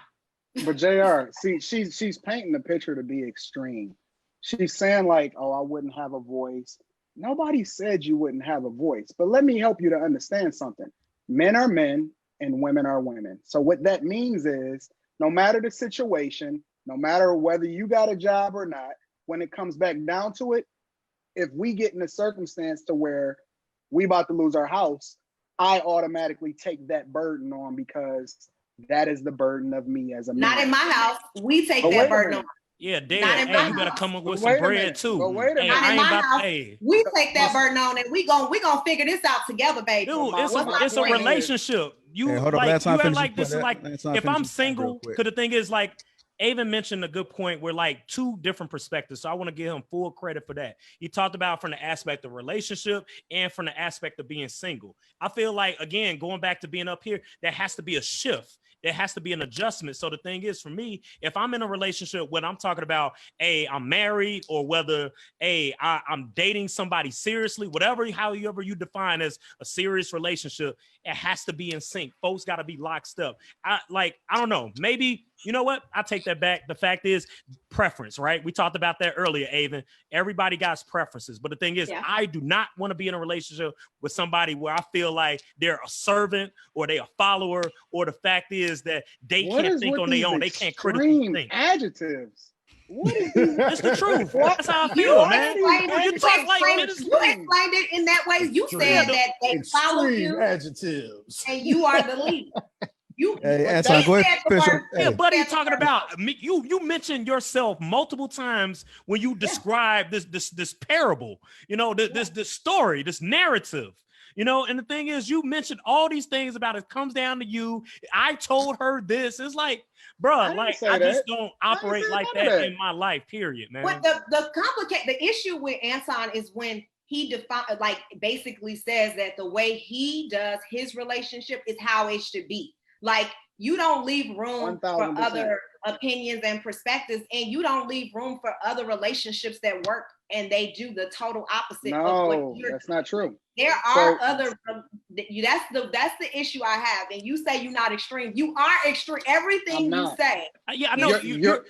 But JR, see, she's painting the picture to be extreme. She's saying like, oh, I wouldn't have a voice. Nobody said you wouldn't have a voice. But let me help you to understand something. Men are men and women are women. So what that means is no matter the situation, no matter whether you got a job or not, when it comes back down to it, if we get in a circumstance to where we about to lose our house, I automatically take that burden on because that is the burden of me as a man. Not in my house. We take that burden on. Yeah, damn. Hey, you better come up with some bread too. Not in my house. We take that burden on, and we gonna figure this out together, baby. Dude, it's a relationship. Hold up, this is like if I'm single, because the thing is like Aven mentioned a good point where like two different perspectives. So I want to give him full credit for that. He talked about from the aspect of relationship and from the aspect of being single. I feel like, again, going back to being up here, there has to be a shift. There has to be an adjustment. So the thing is, for me, if I'm in a relationship, whether I'm talking about, hey, I'm married, or whether, hey, I'm dating somebody seriously, however you define as a serious relationship, it has to be in sync. Folks got to be locked up. I don't know. Maybe, you know what? I take that back. The fact is preference, right? We talked about that earlier, Aven. Everybody got preferences. But the thing is, I do not want to be in a relationship with somebody where I feel like they're a servant or they're a follower, or the fact is that they can't think on their own. They can't critically think. Adjectives. It's the truth. That's how I feel, man. You explained it in that way. You said that they follow you. Adjectives. And you are the lead. Hey, Anton, go ahead. Yeah, buddy, talking about me. You mentioned yourself multiple times when you describe this parable. This story, this narrative. And the thing is, you mentioned all these things about it comes down to you. I told her this. It's like, bro, I just don't operate like that in my life. Period, man. But the issue with Anton is when he basically says that the way he does his relationship is how it should be. Like, you don't leave room 1,000%. for other opinions and perspectives, and you don't leave room for other relationships that work and they do the total opposite. No, that's not true. There are other. That's the issue I have. And you say you're not extreme. You are extreme. Everything you say. Yeah, I know. You're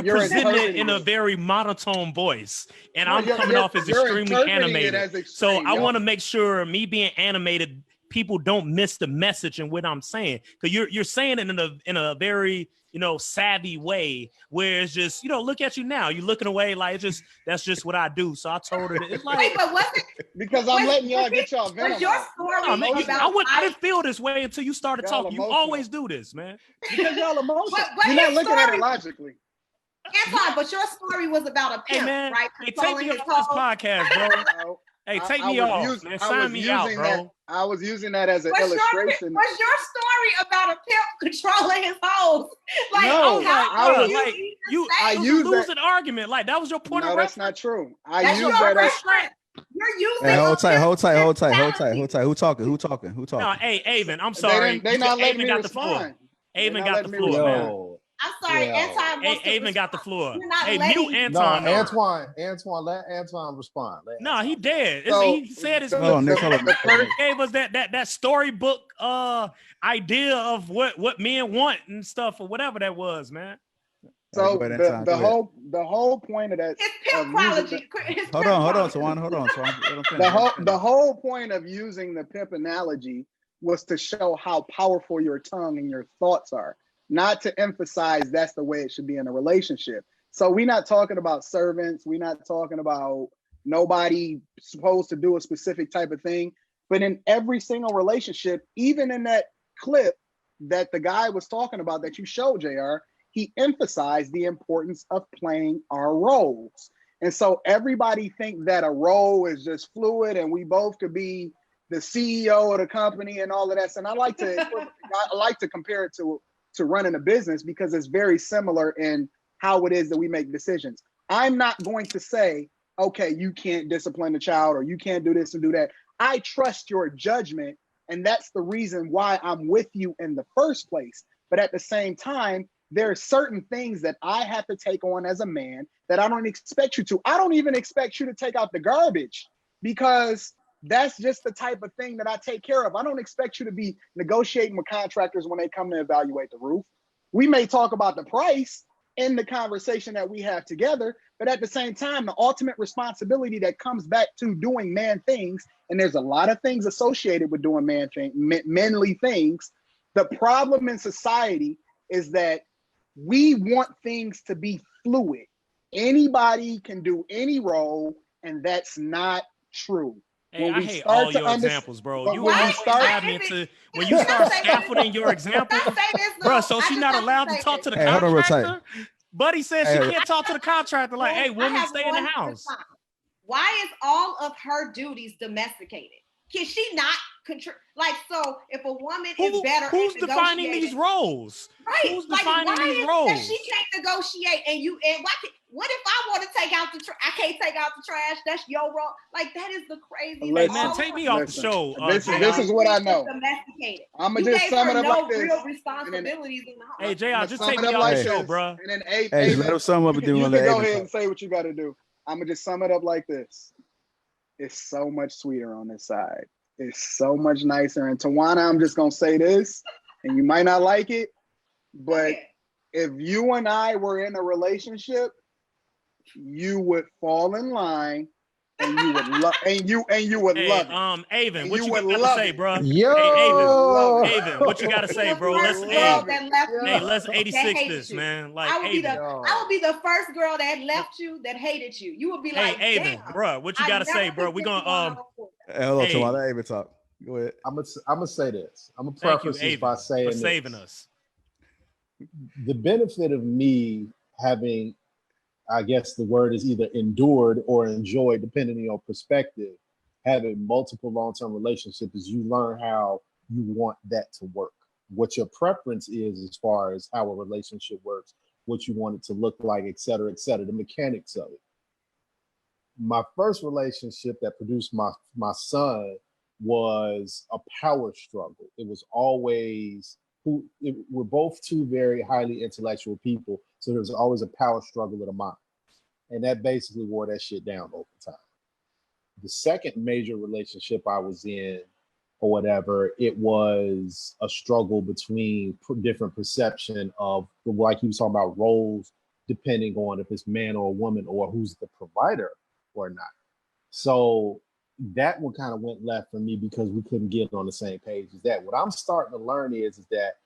presenting it in a very monotone voice, and I'm coming off as extremely animated. So I want to make sure me being animated, people don't miss the message and what I'm saying, because you're saying it in a very savvy way, where it's just look at you now, you're looking away like that's just what I do. So I told her that it's like, wait, but what's it? Because I'm letting y'all get y'all venom. Your story I didn't feel this way until you started talking. You always do this, man. Because y'all emotional. You're not looking at it logically. Anton, but your story was about a pimp, right? Hey, take me off this podcast, bro. Hey, take me off, man. Sign me out, bro. I was using that as an illustration. Was your story about a pimp controlling his hoes? I used losing argument. Like, that was your point of reference? No, that's not true. You're using. Hey, hold tight. Who talking? No, hey, Aven, I'm sorry. They not letting me got the floor. Aven got the floor, man. I'm sorry, Anton. Aven got the floor. Hey, mute Anton. No, Antoine, let Anton respond. No, he dead. He said his gave us that storybook idea of what men want and stuff, or whatever that was, man. So the whole point of that. It's pimpology. Hold on, Tawana. The whole point of using the pimp analogy was to show how powerful your tongue and your thoughts are. Not to emphasize that's the way it should be in a relationship. So we're not talking about servants. We're not talking about nobody supposed to do a specific type of thing. But in every single relationship, even in that clip that the guy was talking about that you showed, JR, he emphasized the importance of playing our roles. And so everybody think that a role is just fluid and we both could be the CEO of the company and all of that. And I like to compare it to to running a business because it's very similar in how it is that we make decisions. I'm not going to say, okay, you can't discipline the child or you can't do this and do that. I trust your judgment, and that's the reason why I'm with you in the first place. But at the same time, there are certain things that I have to take on as a man that I don't expect you to. I don't even expect you to take out the garbage because that's just the type of thing that I take care of. I don't expect you to be negotiating with contractors when they come to evaluate the roof. We may talk about the price in the conversation that we have together, but at the same time, the ultimate responsibility that comes back to doing man things, and there's a lot of things associated with doing manly things. The problem in society is that we want things to be fluid. Anybody can do any role, and that's not true. Hey, I hate all your examples, bro. You when you start scaffolding your examples, bro. So she's not allowed to talk to the contractor. Buddy says she can't talk to the contractor. Like, hey, woman, stay in the house. Why is all of her duties domesticated? Can she not control? Like, so if a woman is better, who's defining these roles? Right? Who's defining these roles? That she can't negotiate, and what if I want to take out the trash? I can't take out the trash. That's your role. Like, that is the crazy. Hey, man, take me off the show. This is what I know. I'm gonna just sum it up like this. Real responsibilities in the home. Hey, JR, just take me off the show, bro. And then hey, let him sum up and do. You can go ahead and say what you got to do. I'm gonna just sum it up like this. It's so much sweeter on this side. It's so much nicer. And Tawana, I'm just gonna say this, and you might not like it, but if you and I were in a relationship, you would fall in line, and you would love, and you would love it. Aven, what you got to say, bro? Yo, hey, Aven, what you got to say, bro? Let's 86 this, man. Like, I would be the first girl that left you, that hated you. You would be like, hey, Aven, bro, what you got to say, bro? We gonna Hey, hold on, Tawana. Let Aven talk. Go ahead. I'm gonna say this. I'm gonna preface this by saying for saving us. The benefit of me having, I guess the word is either endured or enjoyed, depending on your perspective, having multiple long-term relationships is you learn how you want that to work. What your preference is as far as how a relationship works, what you want it to look like, et cetera, the mechanics of it. My first relationship that produced my son was a power struggle. It was always, we're both two very highly intellectual people, so there was always a power struggle of the mind. And that basically wore that shit down over time. The second major relationship I was in, or whatever, it was a struggle between different perception of, like he was talking about, roles, depending on if it's man or a woman or who's the provider or not. So that one kind of went left for me because we couldn't get on the same page as that. What I'm starting to learn is that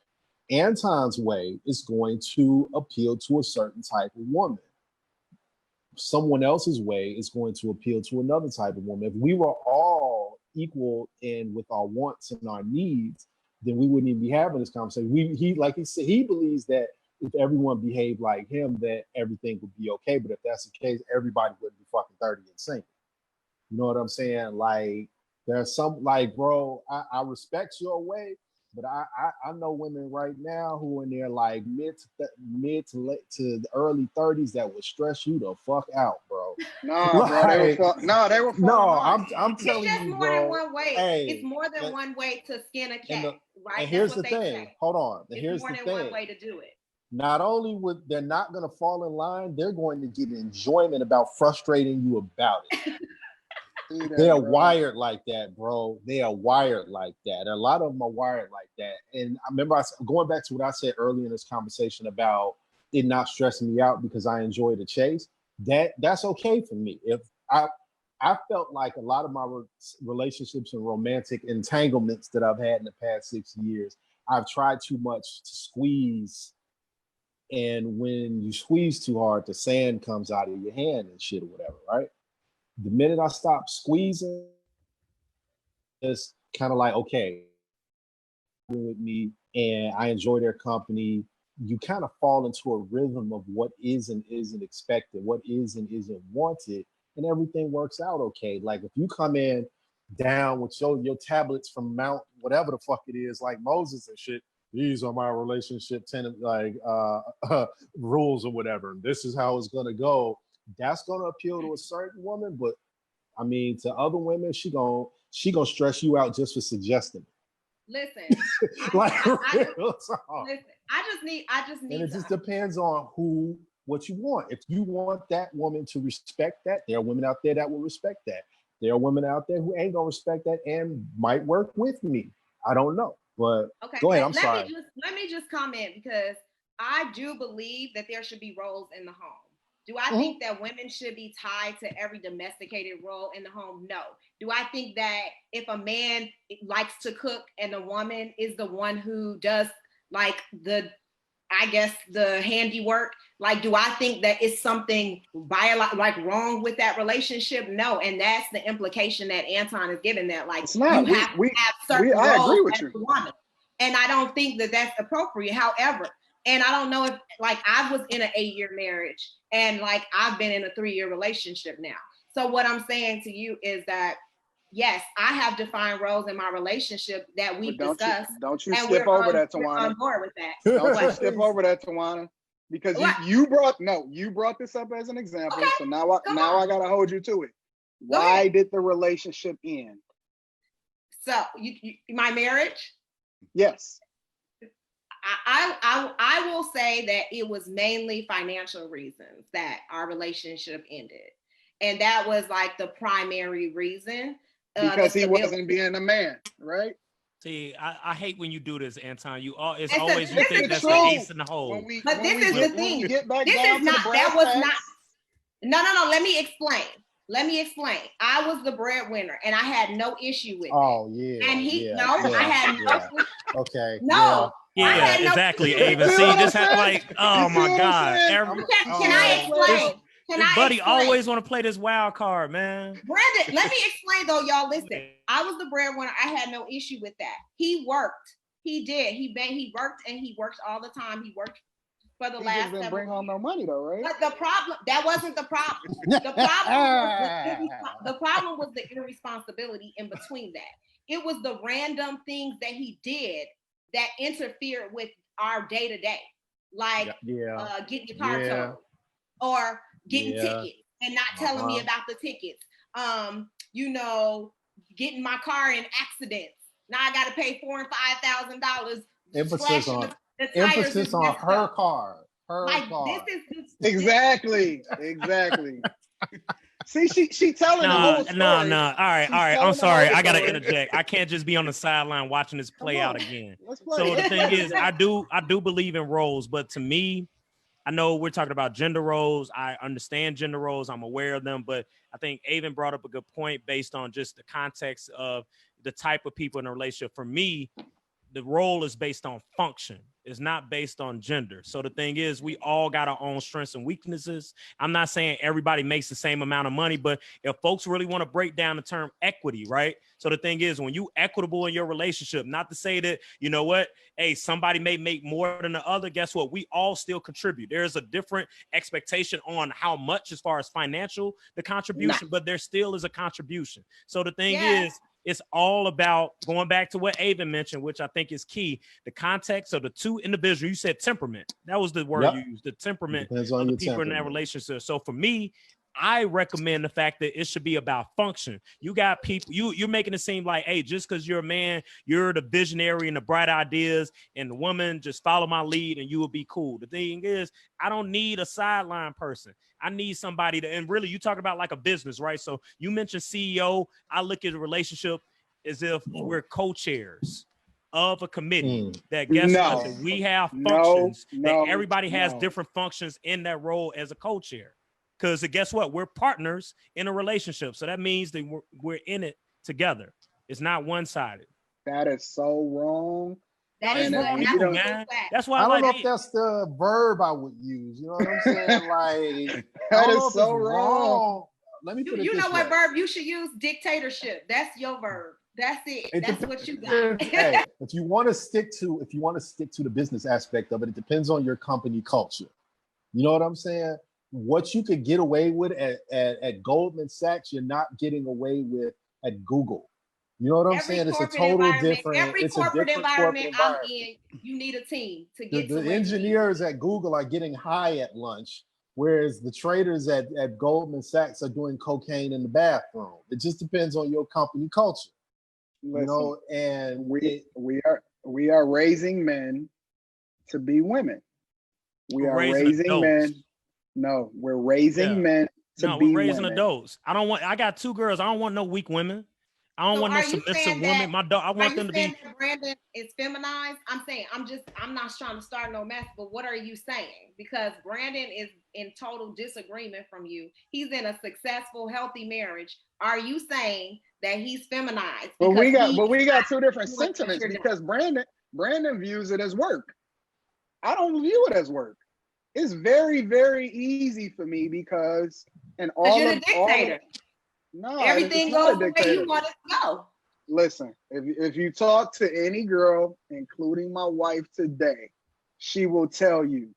Anton's way is going to appeal to a certain type of woman. Someone else's way is going to appeal to another type of woman. If we were all equal in with our wants and our needs, then we wouldn't even be having this conversation. He like he said, he believes that if everyone behaved like him, that everything would be okay. But if that's the case, everybody would be fucking 30 and single. You know what I'm saying? Like, there's some, like, bro, I respect your way, but I know women right now who are in their like mid to late to the early 30s that would stress you the fuck out, bro. No, like, bro, they were. No, I'm telling it's just you, more bro. than one way. Hey, it's more than one way to skin a cat, right? And here's the thing. Hold on. Here's more the than thing. one way to do it. Not only would they're not going to fall in line, they're going to get enjoyment about frustrating you about it. They are wired like that, bro. They are wired like that. A lot of them are wired like that. And I remember going back to what I said earlier in this conversation about it not stressing me out because I enjoy the chase. That's okay for me. If I felt like a lot of my relationships and romantic entanglements that I've had in the past 6 years, I've tried too much to squeeze. And when you squeeze too hard, the sand comes out of your hand and shit or whatever, right? The minute I stop squeezing, it's kind of like, okay, with me and I enjoy their company, you kind of fall into a rhythm of what is and isn't expected, what is and isn't wanted, and everything works out okay. Like if you come in down with your tablets from Mount whatever the fuck it is, like Moses and shit, these are my relationship rules or whatever. This is how it's gonna go. That's gonna appeal to a certain woman, but I mean, to other women, she gonna stress you out just for suggesting it. Listen, I just need. And it just depends on what you want. If you want that woman to respect that, there are women out there that will respect that. There are women out there who ain't gonna respect that and might work with me. I don't know, but okay. Go ahead. I'm sorry. Let me just comment, because I do believe that there should be roles in the home. Do I think that women should be tied to every domesticated role in the home? No. Do I think that if a man likes to cook and the woman is the one who does like the handiwork, like, do I think that it's something wrong with that relationship? No. And that's the implication that Anton is giving, that like it's not. You have to have certain roles. I agree with you. Woman. And I don't think that that's appropriate. However, and I don't know if, like, I was in an 8-year marriage and like I've been in a 3-year relationship now. So what I'm saying to you is that, yes, I have defined roles in my relationship that we've discussed. Don't you skip over that, Tawana. I'm on board with that. Don't you skip over that, Tawana. Because you brought this up as an example. Okay. So now I gotta hold you to it. Why did the relationship end? So my marriage? Yes. I will say that it was mainly financial reasons that our relationship ended. And that was like the primary reason. Because he wasn't being a man, right? See, I hate when you do this, Anton. You think that's the ace in the hole. But this is the thing. No. Let me explain. I was the breadwinner, and I had no issue with it. Oh yeah. And I had no. Okay. No. Yeah, exactly, Aven. See, this had like, oh my God. Can I explain? Buddy always want to play this wild card, man. Brandon, let me explain though, y'all. Listen, I was the breadwinner. I had no issue with that. He worked. He did. He worked, and he worked all the time. He worked for the last 7 didn't bring home no money though, right? But the problem, that wasn't the problem. The problem was the irresponsibility in between that. It was the random things that he did that interfered with our day to day, like getting your car towed or getting tickets and not telling me about the tickets. Getting my car in accidents. Now I got to pay $4,000 and $5,000. Emphasis on her car. This is exactly. See, she telling the whole story. No. All right. I'm sorry. I gotta interject. I can't just be on the sideline watching this play out again. So the thing is, I do believe in roles, but to me, I know we're talking about gender roles. I understand gender roles. I'm aware of them, but I think Aven brought up a good point based on just the context of the type of people in a relationship. For me, the role is based on function. It's not based on gender. So the thing is, we all got our own strengths and weaknesses. I'm not saying everybody makes the same amount of money, but if folks really want to break down the term equity, right? So the thing is, when you equitable in your relationship, not to say that, you know what, hey, somebody may make more than the other. Guess what? We all still contribute. There's a different expectation on how much as far as financial, the contribution, but there still is a contribution. So the thing is, it's all about going back to what Aven mentioned, which I think is key. The context of the two individuals. You said temperament. That was the word you used, the temperament of the people in that relationship. So for me, I recommend the fact that it should be about function. You got people, you're making it seem like, hey, just because you're a man, you're the visionary and the bright ideas, and the woman just follow my lead and you will be cool. The thing is, I don't need a sideline person. I need somebody to, and really, you talk about like a business, right? So you mentioned CEO. I look at a relationship as if we're co-chairs of a committee that that we have functions, that everybody has different functions in that role as a co-chair. Because guess what? We're partners in a relationship. So that means that we're in it together. It's not one-sided. That is so wrong. That is wrong, man. That's why I don't know if that's the verb I would use. You know what I'm saying? Like, that is so wrong. Let me put it You this know way. what verb you should use? Dictatorship. That's your verb. That's it. That's what you got. Hey, if you want to stick to the business aspect of it, it depends on your company culture. You know what I'm saying? What you could get away with at Goldman Sachs, you're not getting away with at Google. You know what I'm Every saying? It's a corporate total environment, different. every It's a corporate different environment corporate I'm environment. in, you need a team to The, get to the where you need. engineers at Google are getting high at lunch, whereas the traders at Goldman Sachs are doing cocaine in the bathroom. It just depends on your company culture. Listen, You know, and we are raising men to be women. We We're are raising raising adults. men. No, we're raising Yeah. men to No, be we're raising women. adults. I got 2 girls. I don't want no weak women. I don't So want no are you submissive saying women. that? My dog, I Are want you them to saying be. that Brandon is feminized? I'm saying I'm not trying to start no mess, but what are you saying? Because Brandon is in total disagreement from you. He's in a successful, healthy marriage. Are you saying that he's feminized? But we got Because two different doing what sentiments you're doing? because Brandon views it as work. I don't view it as work. It's very, very easy for me because you're the dictator. No, Everything it's not goes the way you want it to go. Listen, if you talk to any girl, including my wife today, she will tell you,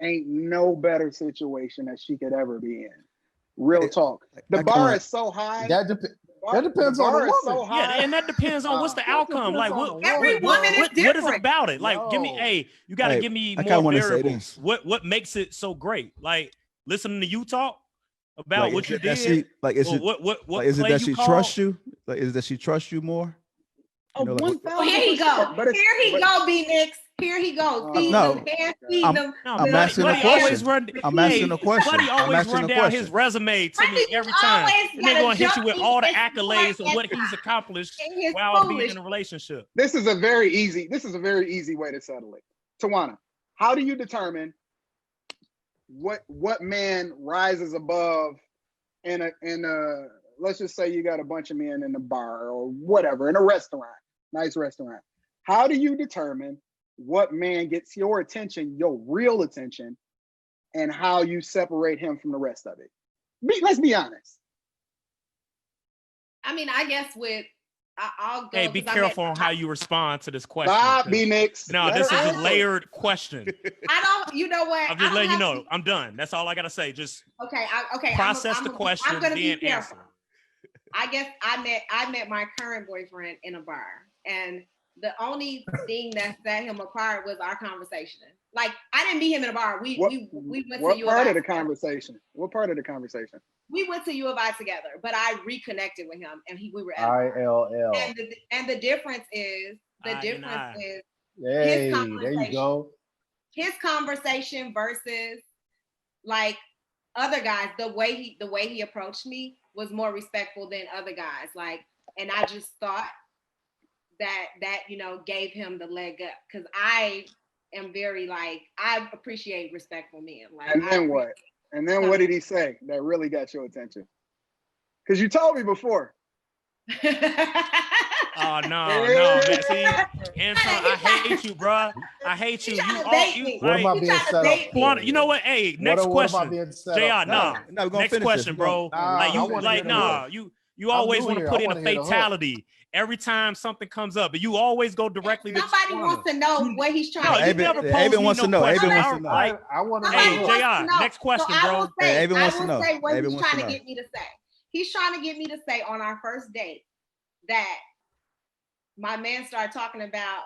ain't no better situation that she could ever be in. Real talk. The bar is so high. That depends on the woman. So high. Yeah, and that depends on what's the outcome. Like, every woman is different. What is it about it? Like, give me, you got to give me more variables. What makes it so great? Like, listening to you talk about like, what you did. Is it that she trusts you? Like, is it that she trusts you more? You know, like, here he go. Here he go, B-Nix. Here he goes. I'm asking a question. I'm asking a question. Buddy always run down his resume to me every time. And they're going to hit you with all the accolades of what he's accomplished while being in a relationship. This is a very easy way to settle it. Tawana, how do you determine what man rises above in a let's just say you got a bunch of men in a bar or whatever, in a restaurant, nice restaurant. How do you determine what man gets your attention, your real attention, and how you separate him from the rest of it? Let's be honest. I mean, I guess I'll go. Hey, be careful on how you respond to this question. Stop, B-Nix. No, this is a layered question. You know what? I'm just letting you know. I'm done. That's all I got to say. Just okay. Process the question, I'm gonna then be careful. answer. I guess I met my current boyfriend in a bar, and the only thing that set him apart was our conversation. Like, I didn't meet him in a bar. We went to U of I. What part of the conversation? What part of the conversation? We went to U of I together, but I reconnected with him, and we were at ILL. And the difference is hey, his conversation. There you go. His conversation versus like other guys. The way he approached me was more respectful than other guys. Like, and I just thought that gave him the leg up, because I am very I appreciate respectful men. Like, and then what? And then what did he say that really got your attention? Because you told me before. Oh no, man. See, Anton, I hate you, bro. I hate you. What am I being set up? You know what? Hey, next question. JR, next question, bro. You always want to put in a fatality every time something comes up, but you always go directly to somebody wants to know what he's trying to do. Aven wants to know. I want to know. Hey, JR, next question, bro. Aven wants to know. What he's trying to get me to say. He's trying to get me to say on our first date that my man started talking about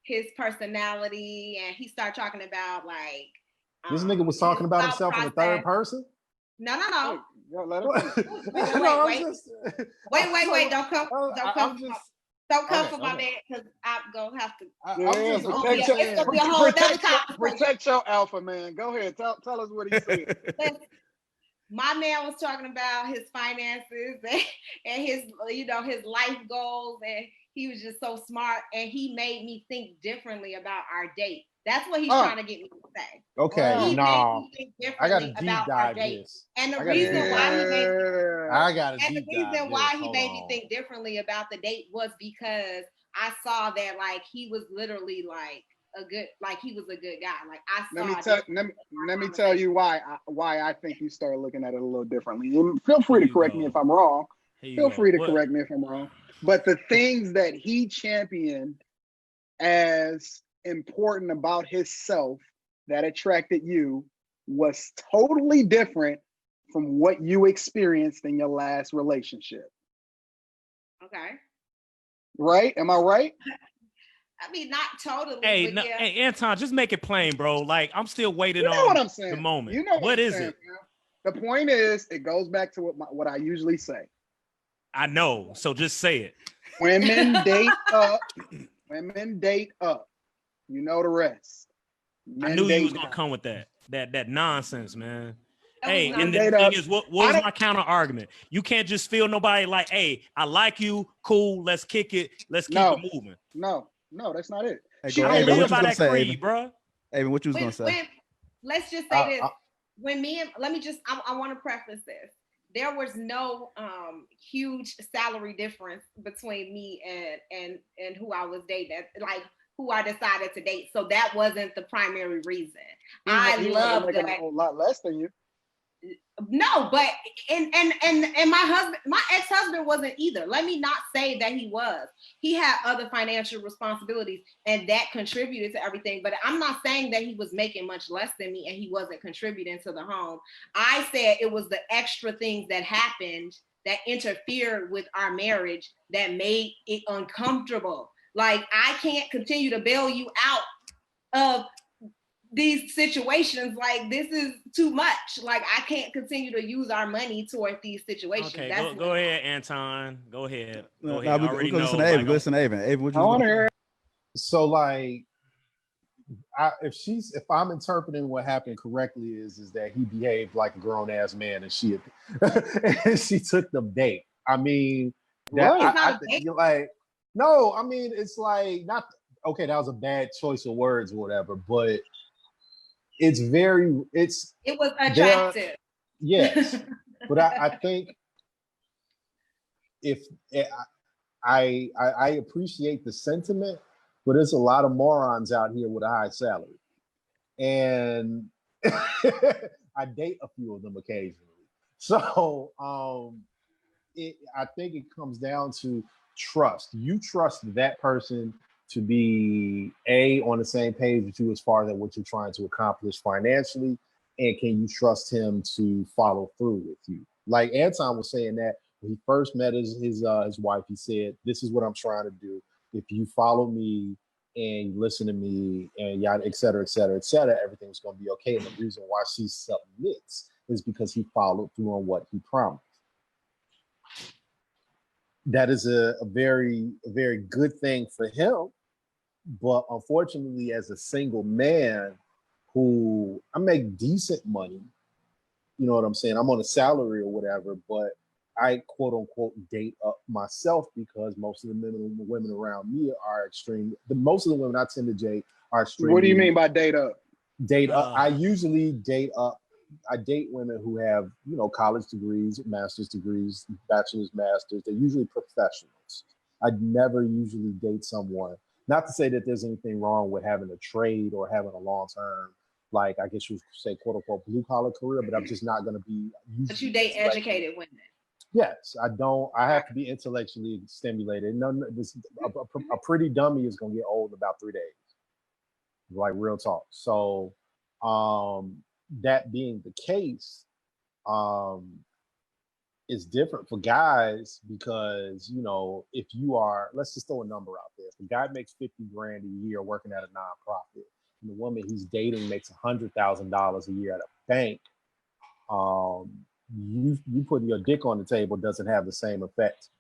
his personality, and he started talking about this nigga was talking about himself in the third person. No. Yo, let him wait. Don't come for my man, because I'm gonna have to. It's gonna be a whole other conversation. Protect your alpha, man. Go ahead. Tell us what he said. My man was talking about his finances and his his life goals, and he was just so smart, and he made me think differently about our date. That's what he's trying to get me to say. Okay, no, I got to deep dive this. And the reason why he made me think differently about the date was because I saw that he was literally he was a good guy. Like, I saw. Let me tell you why I think you start looking at it a little differently. And feel free to correct me if I'm wrong. Correct me if I'm wrong. But the things that he championed as important about himself that attracted you was totally different from what you experienced in your last relationship. Okay. Right? Am I right? I mean, not totally. Hey, but no, yeah. hey, Anton, just make it plain, bro. Like I'm still waiting You know on what I'm saying. the moment. You know what I'm is saying, it? man. The point is, it goes back to what I usually say. I know. So just say it. Women date up. Women date up. You know the rest. Men I knew you was date gonna down. come with that nonsense, man. That Hey, was and not- the Date thing up. is, what I was don't- my counter argument? You can't just feel nobody like, hey, I like you, cool, let's kick it, let's keep it moving. No, that's not it. Hey, She go, I may don't Aven, live what you by gonna that say, creed, Aven? bro. Aven, what you was gonna say? Let's just say this. When me and I want to preface this. There was no huge salary difference between me and who I was dating, like who I decided to date. So that wasn't the primary reason. I love that. A whole lot less than you. No, but and my ex-husband wasn't either. Let me not say that he was. He had other financial responsibilities and that contributed to everything. But I'm not saying that he was making much less than me and he wasn't contributing to the home. I said it was the extra things that happened that interfered with our marriage that made it uncomfortable. Like I can't continue to bail you out of these situations. Like this is too much. Like I can't continue to use our money toward these situations. Okay, That's go ahead, Anton. Go ahead. Go Nah, ahead. I already know. Listen to Aven. Go listen to Aven. Aven, what you I was want to gonna hear. So like, if I'm interpreting what happened correctly is that he behaved like a grown ass man and she and she took the bait. I mean, that Right. you're like, no, I mean it's like not okay. That was a bad choice of words or whatever, but it was attractive. Yes, but I think if I appreciate the sentiment, but there's a lot of morons out here with a high salary, and I date a few of them occasionally. So I think it comes down to trust. You trust that person to be on the same page with you as far as what you're trying to accomplish financially, and can you trust him to follow through with you? Like Anton was saying that when he first met his wife, he said, "This is what I'm trying to do. If you follow me and you listen to me, and yada, et cetera, et cetera, et cetera, everything's going to be okay." And the reason why she submits is because he followed through on what he promised. That is a very good thing for him. But unfortunately, as a single man who I make decent money, you know what I'm saying? I'm on a salary or whatever, but I quote unquote date up myself because most of the women around me are extreme. Most of the women I tend to date are extreme. What do you mean by date up? Date up. I usually date up. I date women who have, college degrees, master's degrees, bachelor's, masters. They're usually professionals. I'd never usually date someone. Not to say that there's anything wrong with having a trade or having a long-term, like I guess you would say, quote unquote, blue-collar career, but I'm just not going to be. But you date educated women. Yes, I don't. I have to be intellectually stimulated. A pretty dummy is going to get old in about 3 days. Like real talk. So, that being the case, it's different for guys because, if you are, let's just throw a number out there. If a guy makes 50 grand a year working at a nonprofit and the woman he's dating makes $100,000 a year at a bank, you putting your dick on the table doesn't have the same effect.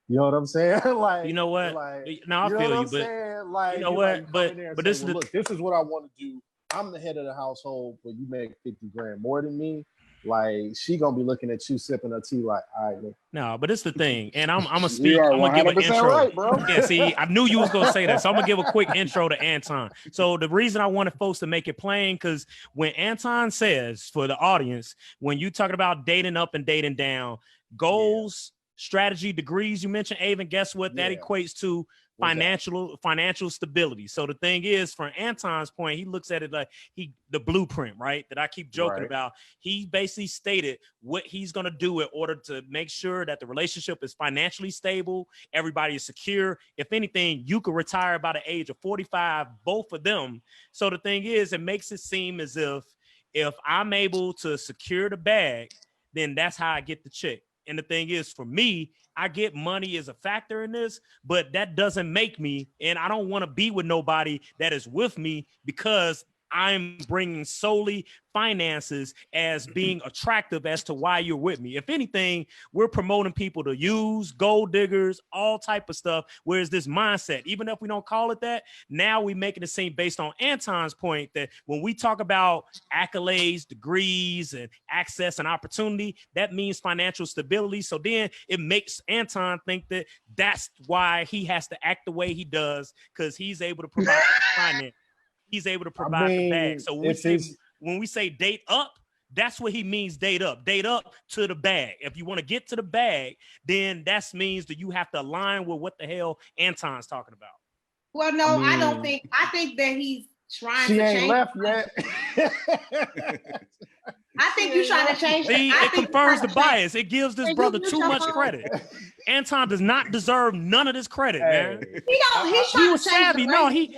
You know what I'm saying? Like, you know what? No, I feel you, but like, you know what? But this is look, this is what I want to do. I'm the head of the household, but you make 50 grand more than me. Like, she gonna be looking at you sipping her tea like, all right. No, but it's the thing, and I'm gonna speak. You are I'm gonna give an 100% intro. right, bro. Yeah, see, I knew you was gonna say that, so I'm gonna give a quick intro to Anton. So the reason I wanted folks to make it plain, because when Anton says, for the audience, when you talking about dating up and dating down, goals, strategy, degrees, you mentioned Aven. Guess what? That equates to financial stability. So the thing is, from Anton's point, he looks at it like the blueprint, right? That I keep joking about. He basically stated what he's going to do in order to make sure that the relationship is financially stable. Everybody is secure. If anything, you could retire by the age of 45, both of them. So the thing is, it makes it seem as if I'm able to secure the bag, then that's how I get the chick. And the thing is, for me, I get money as a factor in this, but that doesn't make me, and I don't want to be with nobody that is with me because I'm bringing solely finances as being attractive as to why you're with me. If anything, we're promoting people to use gold diggers, all type of stuff. Whereas this mindset, even if we don't call it that, now we making it seem based on Anton's point that when we talk about accolades, degrees, and access and opportunity, that means financial stability. So then it makes Anton think that that's why he has to act the way he does, because he's able to provide finance. He's able to provide the bag. So when we say date up, that's what he means, date up. Date up to the bag. If you want to get to the bag, then that means that you have to align with what the hell Anton's talking about. Well, no, I don't think. I think that he's trying to change. She ain't left yet. I think you're trying to change. See, it confirms the bias. It gives this brother too much credit. Anton does not deserve none of this credit, man. He was savvy. No, he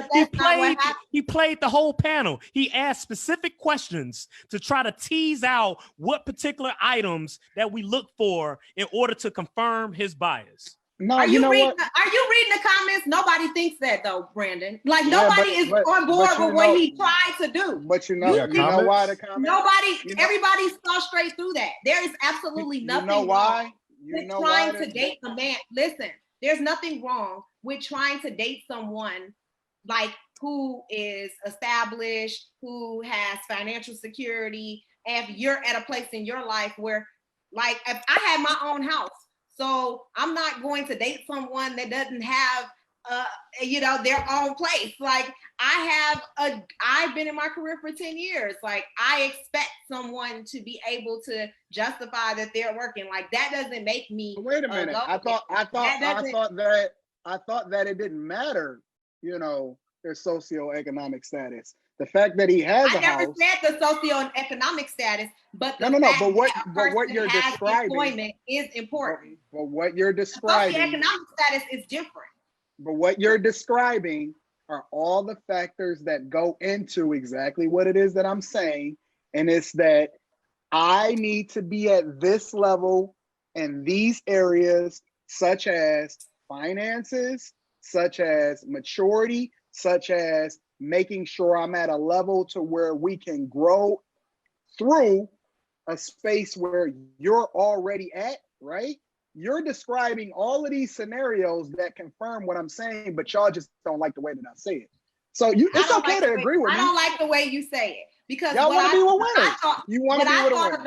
played the whole panel. He asked specific questions to try to tease out what particular items that we look for in order to confirm his bias. No, are you reading the comments? Nobody thinks that though, Brandon. Like nobody is on board with what he tried to do. But you know why the comments? Everybody saw straight through that. There is absolutely nothing wrong with trying to date a man. Listen, there's nothing wrong with trying to date someone like who is established, who has financial security. If you're at a place in your life where, like, if I had my own house. So I'm not going to date someone that doesn't have, their own place. Like I've been in my career for 10 years. Like I expect someone to be able to justify that they're working. Like that doesn't make me. Wait a minute. I thought that it didn't matter, their socioeconomic status. The fact that he has a house. I never said the socioeconomic status, but but what you're describing employment is important. But what you're describing, socioeconomic status is different. But what you're describing are all the factors that go into exactly what it is that I'm saying, and it's that I need to be at this level in these areas, such as finances, such as maturity, such as making sure I'm at a level to where we can grow through a space where you're already at, right? You're describing all of these scenarios that confirm what I'm saying, but y'all just don't like the way that I say it. So it's okay to agree with me. I don't like the way you say it because y'all want to be with winners. You want to be with a winner.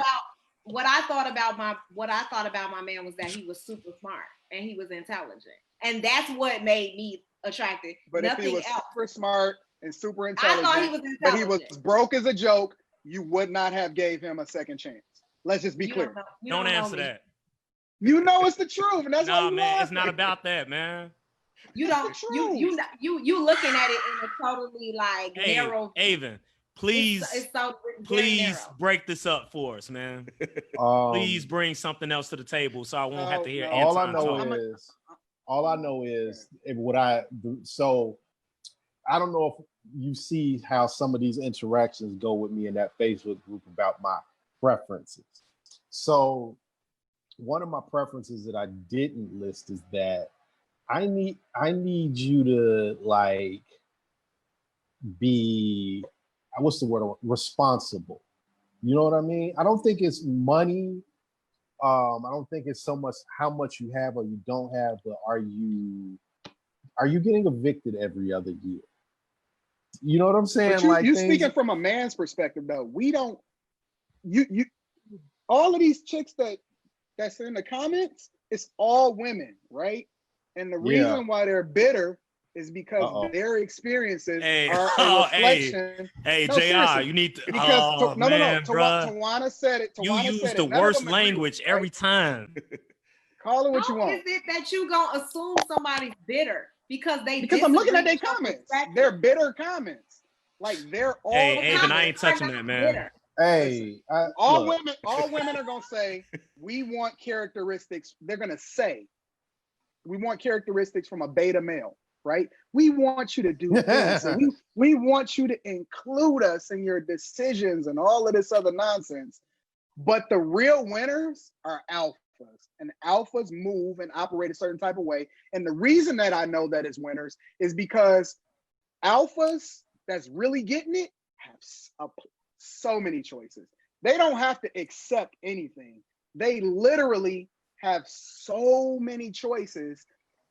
What I thought about my man was that he was super smart and he was intelligent, and that's what made me attracted. But nothing if he was else. Super smart and super intelligent, I thought he was intelligent, but he was broke as a joke, you would not have gave him a second chance. Let's just be clear. Don't answer that. You know it's the truth, and that's why you man. It's not about that, man. You don't. You looking at it in a totally like narrow. Aven, please, please break this up for us, man. Please bring something else to the table, so I won't have to hear. All I know is what I do. So I don't know if you see how some of these interactions go with me in that Facebook group about my preferences. So one of my preferences that I didn't list is that I need you to like be, what's the word, responsible. You know what I mean? I don't think it's money. I don't think it's so much how much you have or you don't have, but are you getting evicted every other year? You know what I'm saying? But you're speaking from a man's perspective, though. We don't. You all of these chicks that's in the comments, it's all women, right? And the reason why they're bitter is because their experiences are a reflection. Hey, JR, you need to. Because Tawana said it. You use the worst language every time. Call it what you want. How is it that you gonna assume somebody's bitter because I'm looking at their comments. They're bitter comments. Like they're all. Hey, Aven, I ain't touching that, man. Bitter. Hey, all women are gonna say we want characteristics. They're gonna say we want characteristics from a beta male, right? We want you to do this. we want you to include us in your decisions and all of this other nonsense. But the real winners are alphas. alphas, and alphas move and operate a certain type of way. And the reason that I know that it's winners is because alphas that's really getting it have so many choices. They don't have to accept anything. They literally have so many choices.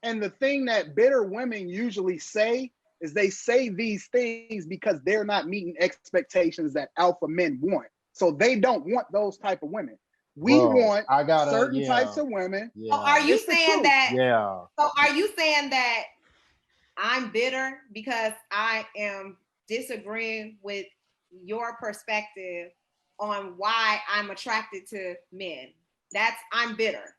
And the thing that bitter women usually say is they say these things because they're not meeting expectations that alpha men want. So they don't want those type of women. We want certain types of women. Yeah. So are you saying that? Yeah. So are you saying that I'm bitter because I am disagreeing with your perspective on why I'm attracted to men? I'm bitter.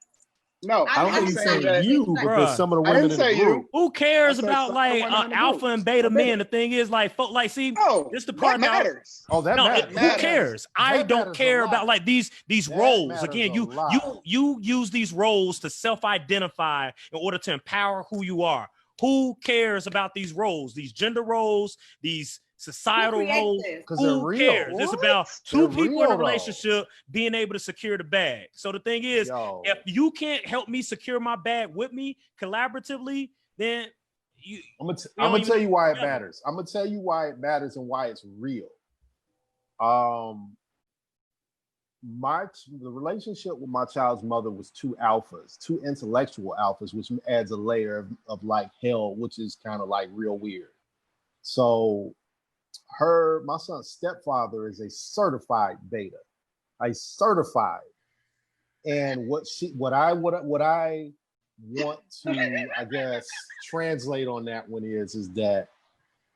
No, I didn't say you, because some of the women in the group. Who cares about like alpha and beta men? The thing is, like, see, this the part that matters. That matters. Who cares? I don't care about like these roles. Again, you use these roles to self-identify in order to empower who you are. Who cares about these roles, these gender roles, these societal roles? Who cares? It's about two people in a relationship being able to secure the bag. So the thing is, if you can't help me secure my bag with me collaboratively, then I'm gonna tell you why it matters. I'm gonna tell you why it matters and why it's real. The relationship with my child's mother was two alphas, two intellectual alphas, which adds a layer of like hell, which is kind of like real weird. So my son's stepfather is a certified beta, and what I want to, I guess, translate on that one is that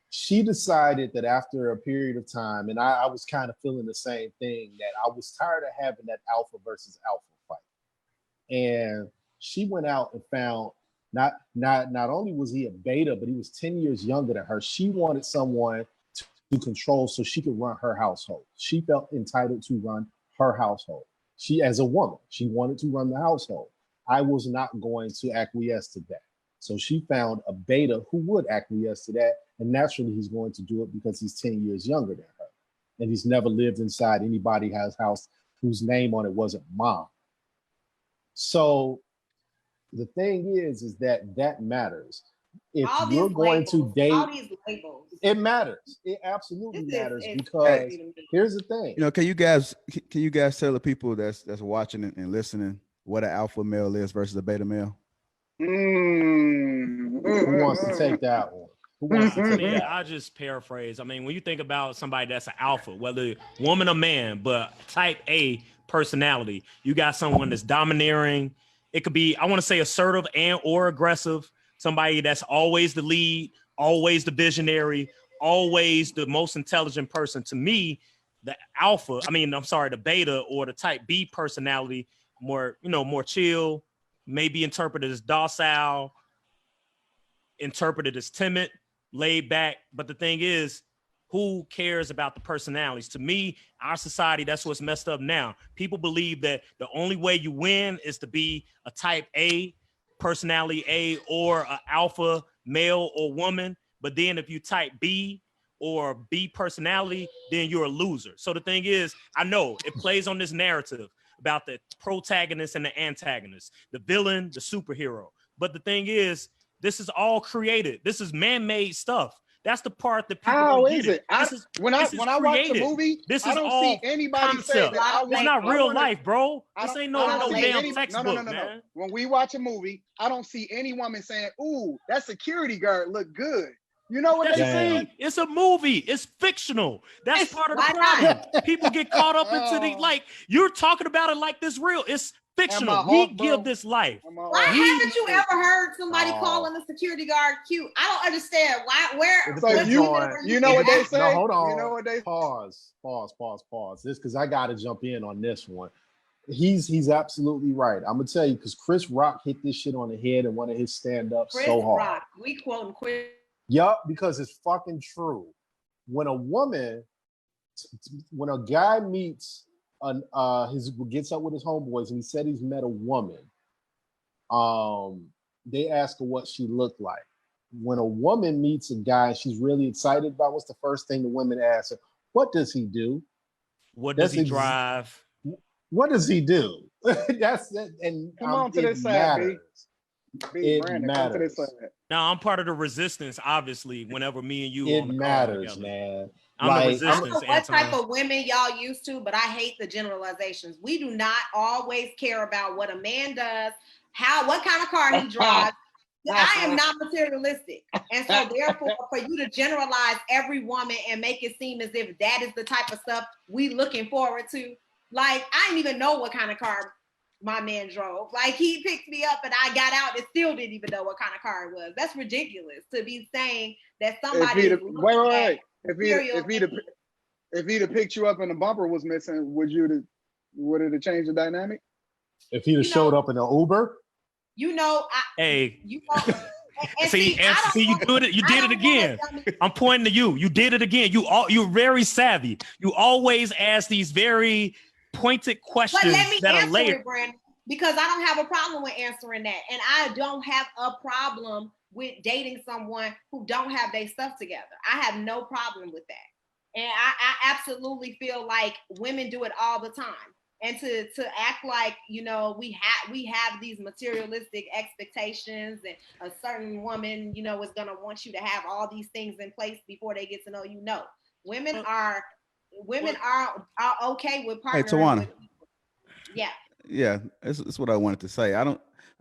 she decided that after a period of time, and I was kind of feeling the same thing, that I was tired of having that alpha versus alpha fight. And she went out and found not only was he a beta, but he was 10 years younger than her. She wanted someone to control so she could run her household. She felt entitled to run her household. She, as a woman, she wanted to run the household. I was not going to acquiesce to that. So she found a beta who would acquiesce to that. And naturally, he's going to do it because he's 10 years younger than her. And he's never lived inside anybody's house whose name on it wasn't mom. So the thing is that matters. If you're going to date, all these labels, it matters. It absolutely matters, because here's the thing. Can you guys tell the people that's watching and listening what an alpha male is versus a beta male? Who wants to take that one? Who wants to take that? I just paraphrase. I mean, when you think about somebody that's an alpha, whether woman or man, but type A personality, you got someone that's domineering. It could be, I want to say, assertive and or aggressive. Somebody that's always the lead, always the visionary, always the most intelligent person. To me, the beta or the type B personality, more chill, maybe interpreted as docile, interpreted as timid, laid back. But the thing is, who cares about the personalities? To me, our society, that's what's messed up now. People believe that the only way you win is to be a type A, personality A, or an alpha male or woman. But then if you type B or B personality, then you're a loser. So the thing is, I know it plays on this narrative about the protagonist and the antagonist, the villain, the superhero. But the thing is, this is all created. This is man-made stuff. That's the part that people don't get it. When I watch a movie, I don't see anybody say that. It's not real life, bro. This ain't no damn textbook, man. When we watch a movie, I don't see any woman saying, "Ooh, that security guard look good." You know what they say? It's a movie. It's fictional. That's part of the problem. People get caught up into you're talking about it like this real. It's fictional. We give this life. Why haven't you ever heard somebody calling the security guard cute? I don't understand. You know what they say? No, hold on. You know what they pause. This, because I got to jump in on this one. He's absolutely right. I'm gonna tell you, because Chris Rock hit this shit on the head in one of his stand-ups so hard. Rock. We quoting Chris. Yup, because it's fucking true. When a guy meets gets up with his homeboys and he said he's met a woman, they ask her what she looked like. When a woman meets a guy she's really excited about, what's the first thing the women ask her? What does he do? What does he drive? What does he do? That's it. And Come on to this side, B. It Brandon, come to this matters. side. Now I'm part of the resistance, obviously, whenever me and you It on the call matters, together. man. I'm Like, the I resistance, don't know what type Anton. of women y'all used to, but I hate the generalizations. We do not always care about what a man does, what kind of car he drives. I am not materialistic. And so therefore, for you to generalize every woman and make it seem as if that is the type of stuff we looking forward to, like, I didn't even know what kind of car my man drove. Like, he picked me up and I got out and still didn't even know what kind of car it was. That's ridiculous to be saying that somebody is wait. If he'd have picked you up and the bumper was missing, would it have changed the dynamic? If he'd have showed up in an Uber? You know, Hey. You know, and see, you did it. You did it again. I'm pointing to you. You did it again. You're very savvy. You always ask these very pointed questions but let me that are answer layered. it, Brandon, because I don't have a problem with answering that, and I don't have a problem with dating someone who don't have their stuff together. I have no problem with that, and I absolutely feel like women do it all the time. And to act like, you know, we have these materialistic expectations, and a certain woman, you know, is gonna want you to have all these things in place before they get to know you. No, women are okay with partnering. Hey, Tawana. With people. Yeah, that's what I wanted to say.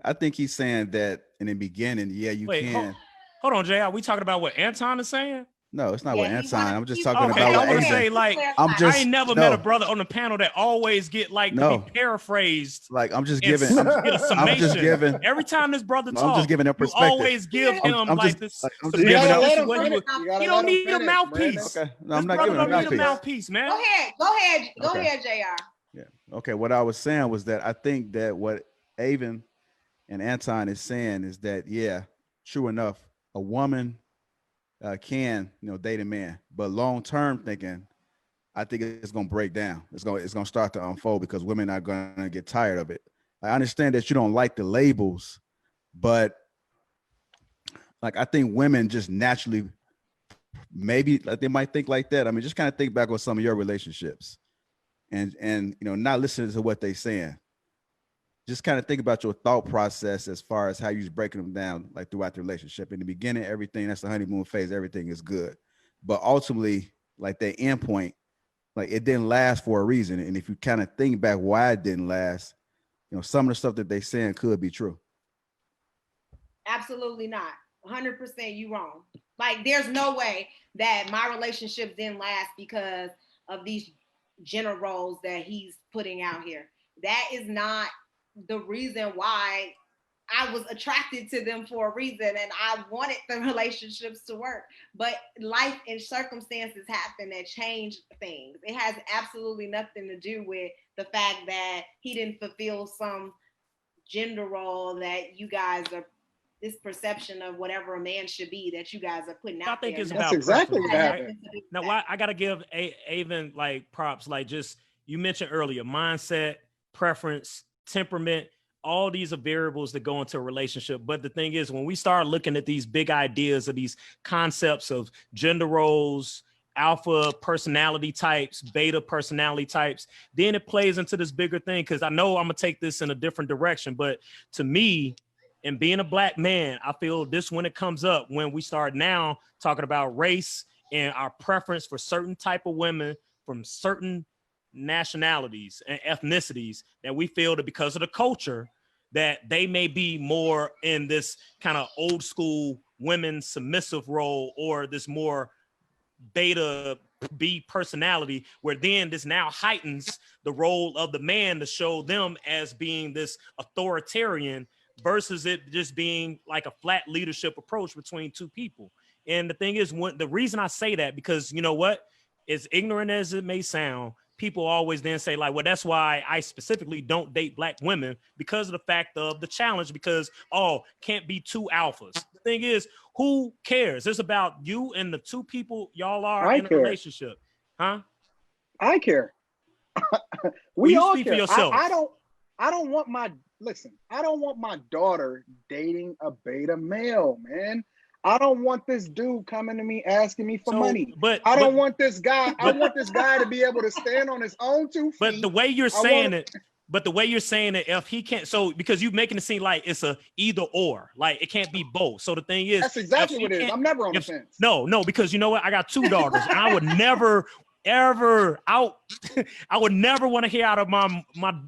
I think he's saying that in the beginning, you can. Hold on, Jay. Are we talking about what Anton is saying? No, it's not what Anton. I'm just talking okay, about I what want to Aven. say, like, I ain't never met a brother on the panel that always get to be paraphrased. Like, I'm just giving. Get a summation. I'm just giving. Every time this brother talks, I'm just giving a perspective. You always give him this. I'm just giving You don't need a mouthpiece. Okay, no, I'm this not giving a don't need mouthpiece. a mouthpiece, man. Go ahead, Jr. Yeah. Okay. What I was saying was that I think that what Aven and Anton is saying is that, true enough, a woman can, date a man, but long-term thinking, I think it's going to break down. It's going to start to unfold because women are going to get tired of it. I understand that you don't like the labels, but like, I think women just naturally, maybe like they might think like that. I mean, just kind of think back on some of your relationships and not listening to what they're saying. Just kind of think about your thought process as far as how you're breaking them down, like throughout the relationship. In the beginning, everything, that's the honeymoon phase, everything is good. But ultimately, like that end point, like it didn't last for a reason. And if you kind of think back why it didn't last, some of the stuff that they're saying could be true. Absolutely not. 100% you wrong. Like, there's no way that my relationship didn't last because of these gender roles that he's putting out here. That is not the reason why. I was attracted to them for a reason, and I wanted the relationships to work. But life and circumstances happen that change things. It has absolutely nothing to do with the fact that he didn't fulfill some gender role that you guys are, this perception of whatever a man should be that you guys are putting out there. I think it's That's about exactly what preference, happened. right? Now, why I gotta give Aven like props, like just you mentioned earlier, mindset, preference, temperament. All these are variables that go into a relationship. But the thing is, when we start looking at these big ideas of these concepts of gender roles, alpha personality types, beta personality types, then it plays into this bigger thing. Because I know I'm gonna take this in a different direction, but to me, and being a Black man, I feel this when it comes up, when we start now talking about race and our preference for certain type of women from certain nationalities and ethnicities, that we feel that because of the culture that they may be more in this kind of old school women submissive role, or this more beta B personality, where then this now heightens the role of the man to show them as being this authoritarian versus it just being like a flat leadership approach between two people. And the thing is, the reason I say that, because you know what, as ignorant as it may sound, people always then say like, well, that's why I specifically don't date Black women, because of the fact of the challenge, because, can't be two alphas. The thing is, who cares? It's about you and the two people y'all are in a relationship. Huh? I care. We all speak care. for yourself. I don't want my daughter dating a beta male, man. I don't want this dude coming to me asking me for money. But I don't want this guy. I want this guy to be able to stand on his own 2 feet. But the way you're saying it, if he can't, so because you're making it seem like it's a either or, like it can't be both. So the thing is, that's exactly what it is. I'm never on the fence. No, because you know what? I got 2 daughters, and I would never ever I would never want to hear out of my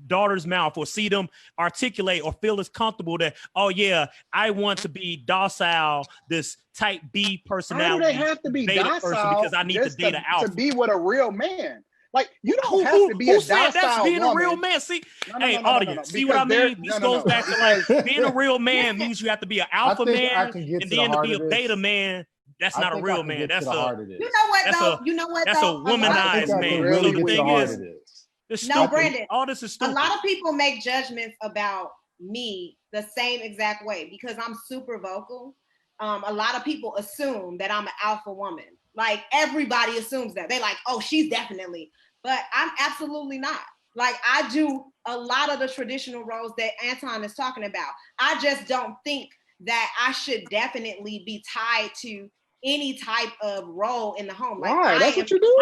daughter's mouth or see them articulate or feel as comfortable that, oh yeah, I want to be docile, this type B personality. Why do they have to be docile because I need to date an alpha to be with a real man? Like, you don't have to be a docile woman. That's being a real man? See, audience, see what I mean? This goes back to like being a real man means you have to be an alpha man, and then to be a beta man. That's not a real man. That's a, you know what though? You know what? That's a womanized man. Really so the thing is, no, Brandon. All this is stupid. A lot of people make judgments about me the same exact way because I'm super vocal. A lot of people assume that I'm an alpha woman. Like everybody assumes that. They're like, oh, she's definitely, but I'm absolutely not. Like I do a lot of the traditional roles that Anton is talking about. I just don't think that I should definitely be tied to any type of role in the home. Like, why? That's what you do.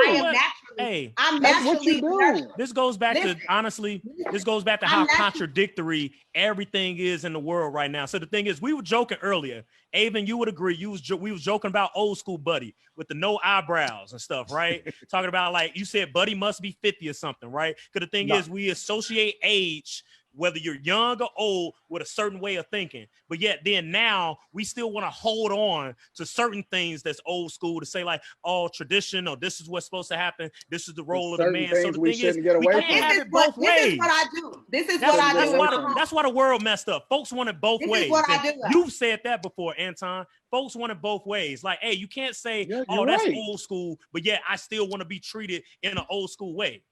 I'm naturally. This goes back to honestly. This goes back to how contradictory everything is in the world right now. So the thing is, we were joking earlier. Aven, you would agree. We was joking about old school Buddy with the no eyebrows and stuff, right? Talking about like you said, Buddy must be 50 or something, right? Because the thing is, we associate age, whether you're young or old, with a certain way of thinking. But yet then now we still want to hold on to certain things that's old school to say like, oh, tradition, or this is what's supposed to happen. This is the role of the man. So the thing is, we can't have it both ways. This is what I do. This is what I do. That's why the world messed up. Folks want it both ways. This is what I do. You've said that before, Anton. Folks want it both ways. Like, hey, you can't say, oh, that's old school, but yet I still want to be treated in an old school way.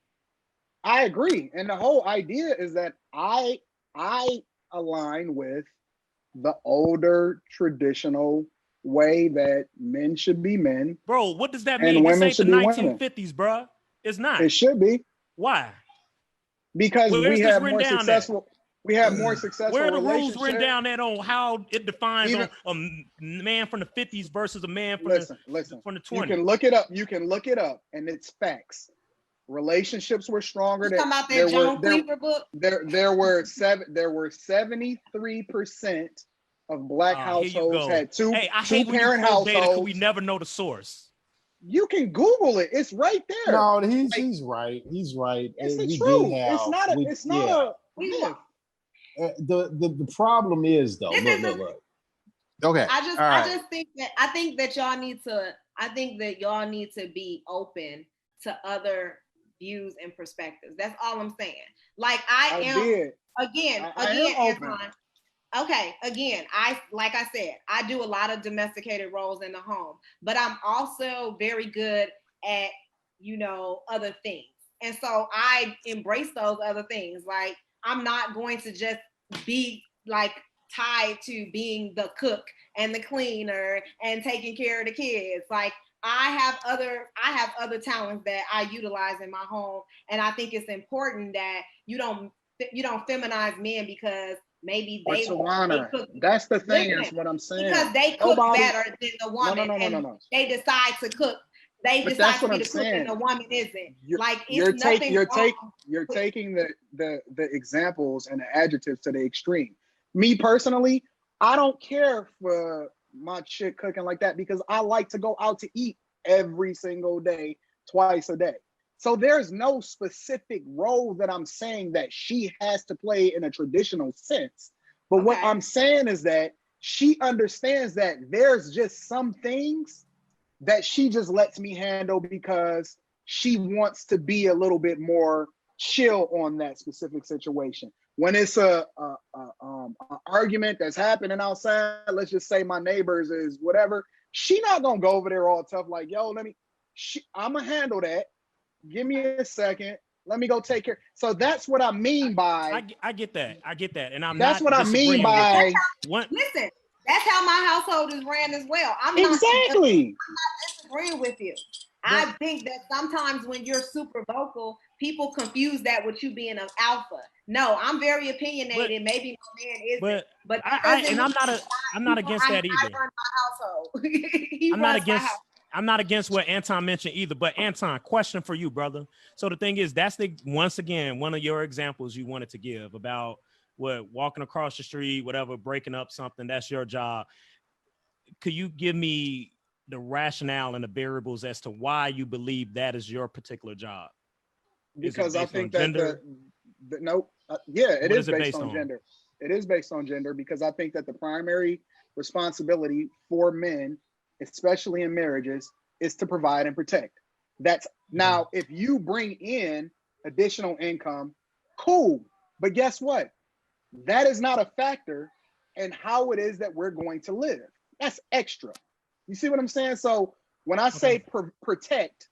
I agree. And the whole idea is that I align with the older traditional way that men should be men. Bro, what does that mean? This ain't the 1950s, bro. It's not. It should be. Why? Because we have more successful. We have more successful. Where are the rules written down that on how it defines a man from the 50s versus a man from the 20s? You can look it up. You can look it up, and it's facts. Relationships were stronger. There were 73% of Black households had two parent households. We never know the source. You can Google it. It's right there. No, he's right. He's right. It's the truth. It's not a. The problem is though. Look. Okay. I think that y'all need to be open to other views and perspectives. That's all I'm saying. Like I am Anton. Okay, again, like I said, I do a lot of domesticated roles in the home, but I'm also very good at, other things. And so I embrace those other things. Like I'm not going to just be like tied to being the cook and the cleaner and taking care of the kids. Like I have other talents that I utilize in my home, and I think it's important that you don't feminize men because maybe they cook. That's the thing. That's what I'm saying. Because they cook better than the woman, and they decide to cook. They decide to be the cook, and the woman isn't. You're taking the examples and the adjectives to the extreme. Me personally, I don't care for my chick cooking like that because I like to go out to eat every single day, twice a day. So there's no specific role that I'm saying that she has to play in a traditional sense. But what I'm saying is that she understands that there's just some things that she just lets me handle because she wants to be a little bit more chill on that specific situation. When it's a argument that's happening outside, let's just say my neighbors is whatever, she not gonna go over there all tough like, yo, I'm gonna handle that. Give me a second. Let me go take care. So that's what I mean by. I get that. And that's what I mean by. Listen, that's how my household is ran as well. I'm not disagreeing with you. I think that sometimes when you're super vocal, people confuse that with you being an alpha. No, I'm very opinionated. Maybe my man isn't. But I'm not I'm not against that either. I run my household. He runs my house. I'm not against what Anton mentioned either, but Anton, question for you, brother. So the thing is, that's once again, one of your examples you wanted to give about what walking across the street, whatever, breaking up something, that's your job. Could you give me the rationale and the variables as to why you believe that is your particular job? Because I think that it is based on gender. It is based on gender because I think that the primary responsibility for men, especially in marriages, is to provide and protect. That's now, if you bring in additional income, cool. But guess what? That is not a factor in how it is that we're going to live. That's extra. You see what I'm saying? So when I say protect,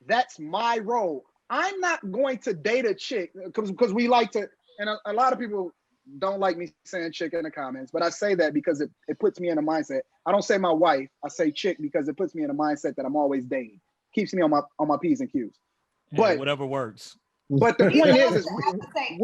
that's my role. I'm not going to date a chick because we like to, and a lot of people don't like me saying chick in the comments, but I say that because it puts me in a mindset. I don't say my wife, I say chick because it puts me in a mindset that I'm always dating. Keeps me on my P's and Q's. But whatever works. But the point is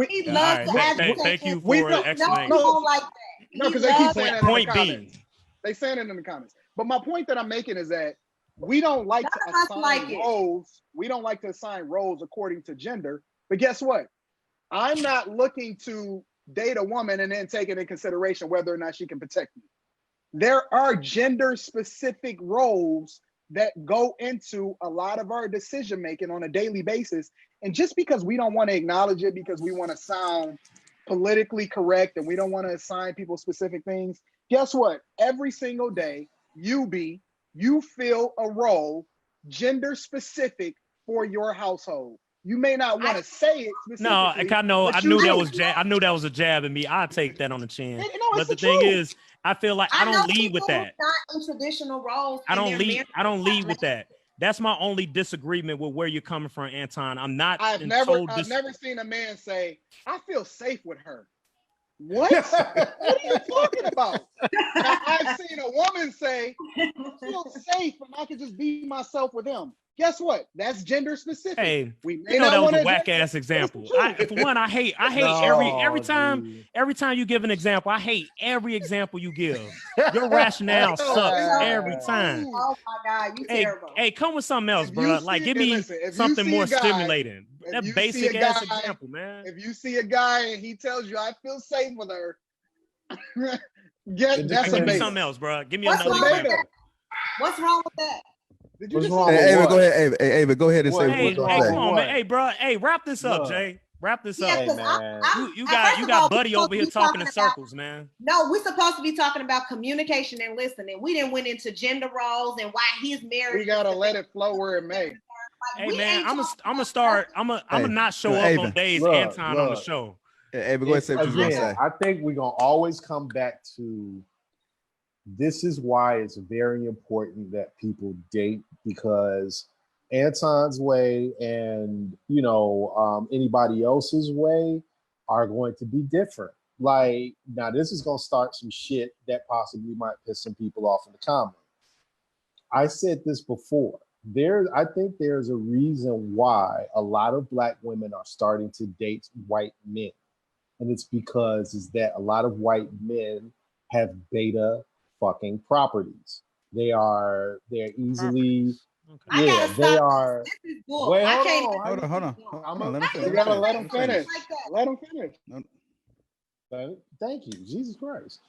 he loves to thank you for the explanation. No, like that. No, because they keep saying it in the comments. Being. They saying it in the comments. But my point that I'm making is that we don't like to assign roles. We don't like to assign roles according to gender. But guess what? I'm not looking to date a woman and then take into consideration whether or not she can protect me. There are gender specific roles that go into a lot of our decision making on a daily basis. And just because we don't want to acknowledge it because we want to sound politically correct and we don't want to assign people specific things, guess what? Every single day, you fill a role gender specific for your household. You may not want to say it specifically. No, I knew that was a jab at me. I'll take that on the chin. But the thing is, I feel like I don't lead with that. Not in traditional roles. I don't lead with that. That's my only disagreement with where you're coming from, Anton. I've never seen a man say, I feel safe with her. What? What are you talking about? Now, I've seen a woman say, I feel safe and I can just be myself with him. Guess what? That's gender specific. Hey, that was a whack ass example. I hate every time you give an example, I hate every example you give. Your rationale sucks every time. Oh my God, you terrible. Hey, come with something else, bro. Like, give me something more stimulating. That basic ass example, man. If you see a guy and he tells you, I feel safe with her, that's give me something else, bro. Give me another example. What's wrong with that? Hey, Aven, go ahead. Hey, Aven, go ahead and say what you're saying. Come on, man. Hey, bro. Hey, wrap this up, Jay. Wrap this up. Hey, man. You got Buddy over here talking in circles, man. No, we're supposed to be talking about communication and listening. We didn't went into gender roles and why he's married. We gotta let it flow where it may. Hey, man, I'm gonna not show up on days Anton on the show. Hey, Aven, go ahead and say what you're gonna say. I think we're gonna always come back to. This is why it's very important that people date, because Anton's way and anybody else's way are going to be different. Like, now this is going to start some shit that possibly might piss some people off in the comments. I said this before. I think there's a reason why a lot of Black women are starting to date white men, and it's because a lot of white men have beta fucking properties. They're easily they are. Wait, hold on. You gotta let him finish. Let him finish. Thank you, Jesus Christ.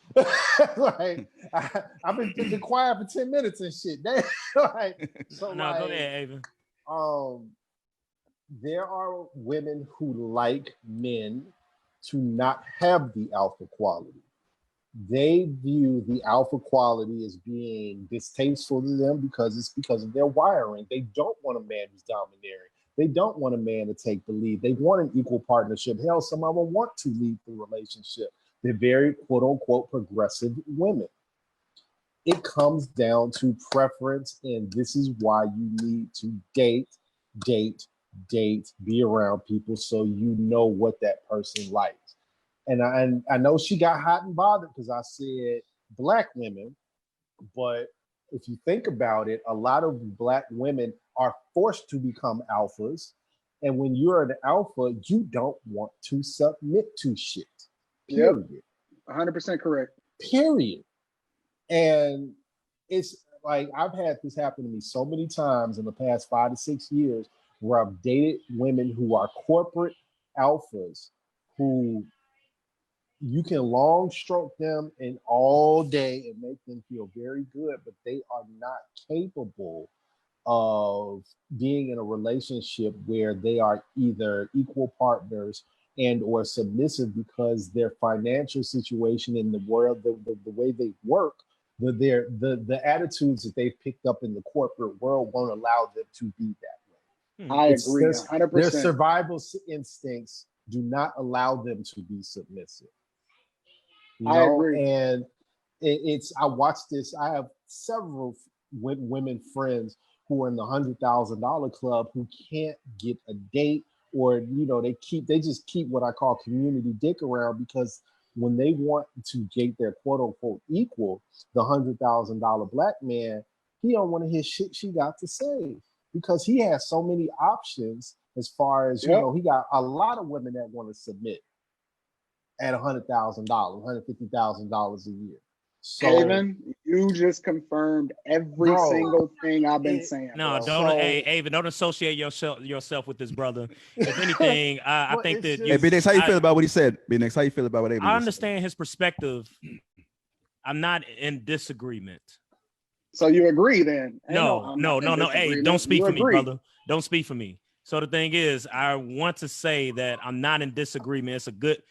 Like I've been quiet for 10 minutes and shit. Go ahead, Aven. There are women who like men to not have the alpha quality. They view the alpha quality as being distasteful to them because of their wiring. They don't want a man who's domineering. They don't want a man to take the lead. They want an equal partnership. Hell, some of them want to lead the relationship. They're very quote unquote progressive women. It comes down to preference, and this is why you need to date, be around people so you know what that person likes. And I know she got hot and bothered because I said Black women, but if you think about it, a lot of Black women are forced to become alphas. And when you're an alpha, you don't want to submit to shit. Period. Yep. 100% correct. Period. And it's like I've had this happen to me so many times in the past 5 to 6 years where I've dated women who are corporate alphas who you can long stroke them in all day and make them feel very good, but they are not capable of being in a relationship where they are either equal partners and or submissive because their financial situation in the world, the way they work, the attitudes that they've picked up in the corporate world won't allow them to be that way. I agree 100%. Their survival instincts do not allow them to be submissive. I agree. And I watched this. I have several women friends who are in the $100,000 club who can't get a date, or they just keep what I call community dick around, because when they want to date their quote unquote equal, the $100,000 black man, he don't want to hear shit she got to say because he has so many options as far as he got a lot of women that want to submit at $100,000, $150,000 a year. So, Aven, you just confirmed every single thing I've been saying. No, bro. Aven, don't associate yourself with this brother. If anything, I think that Hey, B-Nex, how you feel about what he said? B-Nex, how you feel about what Aven I understand his perspective. I'm not in disagreement. So you agree then? No. Hey, don't speak for me, brother. Don't speak for me. So the thing is, I want to say that I'm not in disagreement. It's a good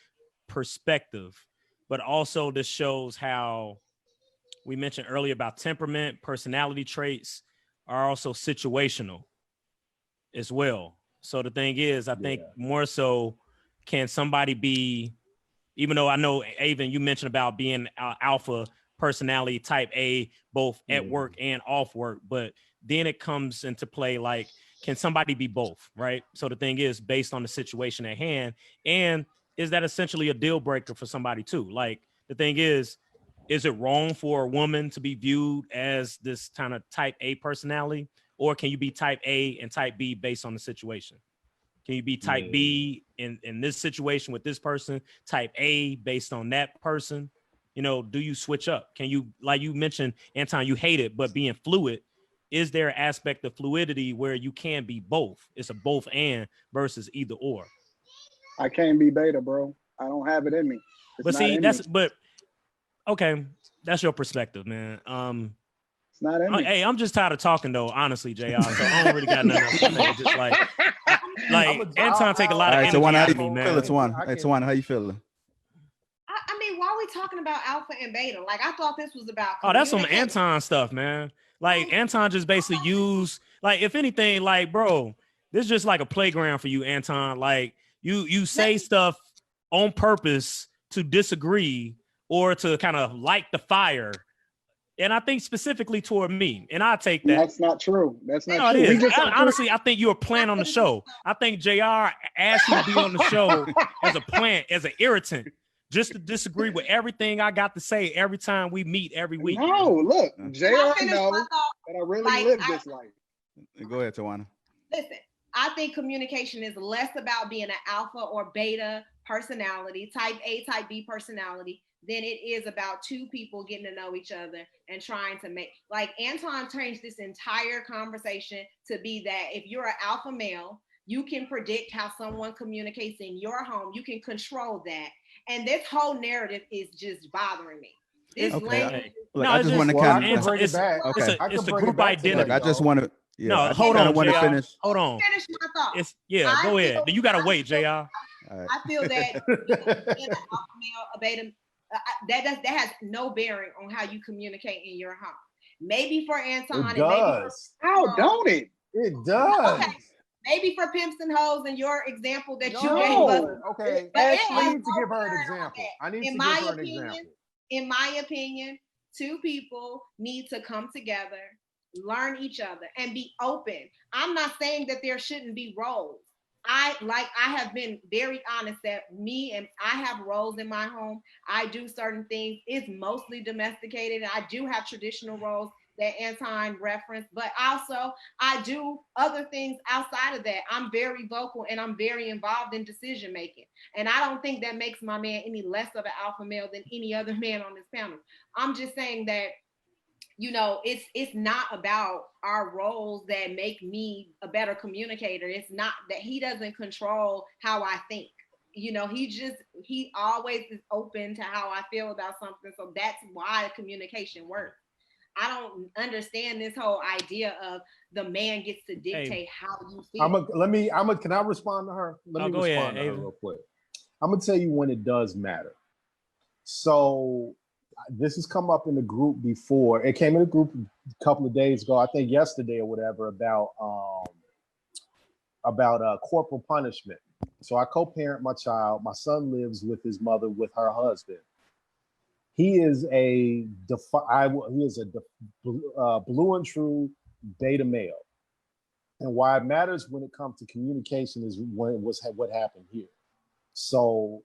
perspective, but also this shows how we mentioned earlier about temperament, personality traits are also situational as well. So the thing is, I think more so, can somebody be, even though I know, Aven, you mentioned about being alpha personality type A, both at work and off work, but then it comes into play, like, can somebody be both, right? So the thing is, based on the situation at hand, and is that essentially a deal breaker for somebody too? Like, the thing is it wrong for a woman to be viewed as this kind of type A personality? Or can you be type A and type B based on the situation? Can you be type B in this situation with this person, type A based on that person? Do you switch up? Can you, like you mentioned, Anton, you hate it, but being fluid, is there an aspect of fluidity where you can be both? It's a both and versus either or. I can't be beta, bro. I don't have it in me. Okay, that's your perspective, man. It's not in me. Hey, I'm just tired of talking though, honestly, JR. So I don't really got nothing else to say. Just like Anton take a lot of energy out of me, man. Tawana, how you feeling? I mean, why are we talking about alpha and beta? Like, I thought this was about. Oh, that's some Anton stuff, man. Like, Anton just basically used, like, if anything, like, bro, this is just like a playground for you, Anton. Like, you say stuff on purpose to disagree or to kind of light the fire. And I think specifically toward me, and I take that. That's not true. That's not true. It is. Honestly, I think you're a plant on the show. I think JR asked you to be on the show as a plant, as an irritant, just to disagree with everything I got to say every time we meet every week. No, look, JR knows that I really live this life. Go ahead, Tawana. Listen, I think communication is less about being an alpha or beta personality, type A, type B personality, than it is about two people getting to know each other and trying to make, like, Anton changed this entire conversation to be that if you're an alpha male, you can predict how someone communicates in your home. You can control that. And this whole narrative is just bothering me. This language. Look, I just want to kind of bring it back. Okay. It's the group identity. Look, I just want to. Yeah, no, hold on, want to finish. Hold on. Finish my thought. Go ahead. You got to wait, JR. Right. I feel that being an alpha male, a beta, that has no bearing on how you communicate in your home. Maybe for Anton, it does. How don't it? It does. Okay. Maybe for pimps and hoes and your example that you gave us. Okay, I need to give her an example. In my opinion, two people need to come together, learn each other, and be open. I'm not saying that there shouldn't be roles. I have been very honest that I have roles in my home. I do certain things. It's mostly domesticated. I do have traditional roles that Anton referenced, but also I do other things outside of that. I'm very vocal and I'm very involved in decision making. And I don't think that makes my man any less of an alpha male than any other man on this panel. I'm just saying that you know, it's not about our roles that make me a better communicator. It's not that he doesn't control how I think. You know, he always is open to how I feel about something. So that's why communication works. I don't understand this whole idea of the man gets to dictate how you feel. Can I respond to her? Let me go respond ahead, to her real quick. I'm gonna tell you when it does matter. So this has come up in the group before. It came in the group a couple of days ago, I think yesterday or whatever, about corporal punishment. So I co-parent my child. My son lives with his mother with her husband. He is a blue and true beta male. And why it matters when it comes to communication is what happened here. So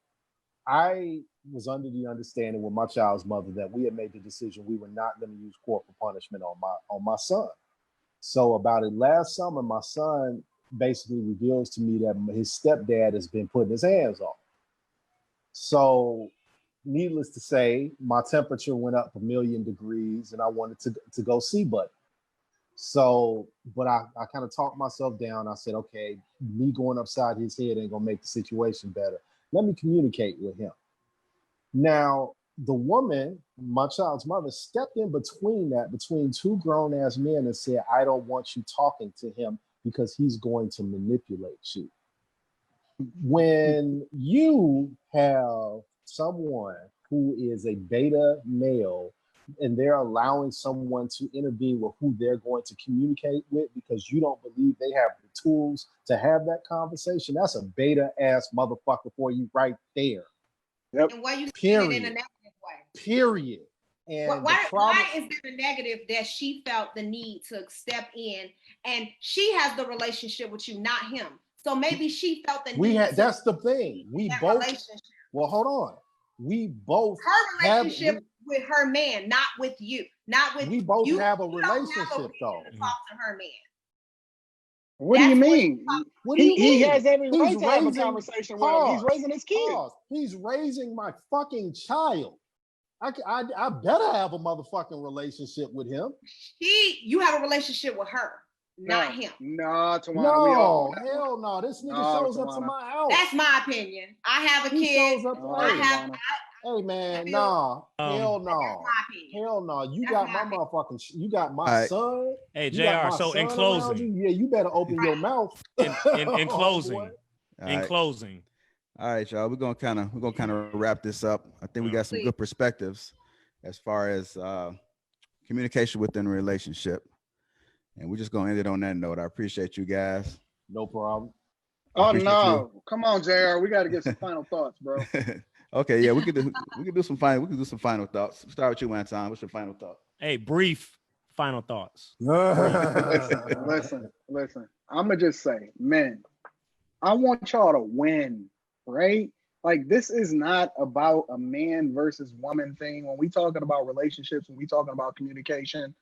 I was under the understanding with my child's mother that we had made the decision we were not going to use corporal punishment on my son. So about it last summer, my son basically reveals to me that his stepdad has been putting his hands on. So needless to say, my temperature went up 1,000,000 degrees and I wanted to go see buddy. So, but I kind of talked myself down. I said, okay, me going upside his head ain't gonna make the situation better. Let me communicate with him. Now, the woman, my child's mother, stepped in between two grown-ass men and said, I don't want you talking to him because he's going to manipulate you. When you have someone who is a beta male and they're allowing someone to intervene with who they're going to communicate with because you don't believe they have the tools to have that conversation, that's a beta ass motherfucker for you right there. Yep. And why you saying it in a negative way? Period. And why is there a negative that she felt the need to step in and she has the relationship with you, not him? So maybe she felt the need. That's the thing. We both. Well, hold on. We both. Her relationship with her man, not with you, not with. We both have a relationship though. To talk to her man. What do you mean? He has every right to have a conversation with him. He's raising his kids. He's raising my fucking child. I better have a motherfucking relationship with him. You have a relationship with her, not him. No, Tawana. No, hell no. This nigga shows up to my house. That's my opinion. I have a kid. Hey man, nah. Hell no. Hell no. You got my motherfucking. You got my son. Hey, JR. So in closing, you better open your mouth. In closing. In closing. All right, y'all. We're gonna kind of wrap this up. I think we got some good perspectives as far as communication within a relationship, and we're just gonna end it on that note. I appreciate you guys. No problem. Oh no! Come on, JR. We got to get some final thoughts, bro. Okay, yeah, we could do some final thoughts. We'll start with you, Anton. What's your final thought? Hey, brief final thoughts. Listen. I'm gonna just say, men, I want y'all to win, right? Like, this is not about a man versus woman thing. When we talking about relationships, when we talking about communication,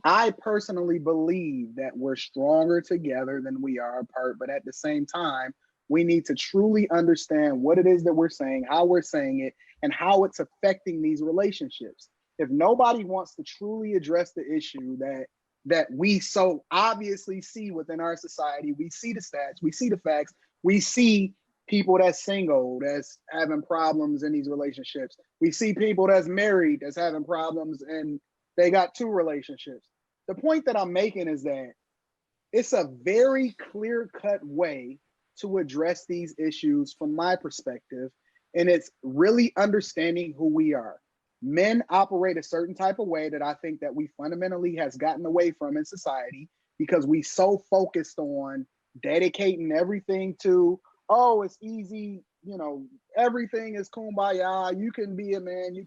I personally believe that we're stronger together than we are apart. But at the same time, we need to truly understand what it is that we're saying, how we're saying it, and how it's affecting these relationships. If nobody wants to truly address the issue that we so obviously see within our society, we see the stats, we see the facts, we see people that's single, that's having problems in these relationships. We see people that's married, that's having problems, and they got two relationships. The point that I'm making is that it's a very clear-cut way to address these issues from my perspective, and it's really understanding who we are. Men operate a certain type of way that I think that we fundamentally has gotten away from in society because we so focused on dedicating everything to, oh, it's easy, everything is kumbaya, you can be a man, you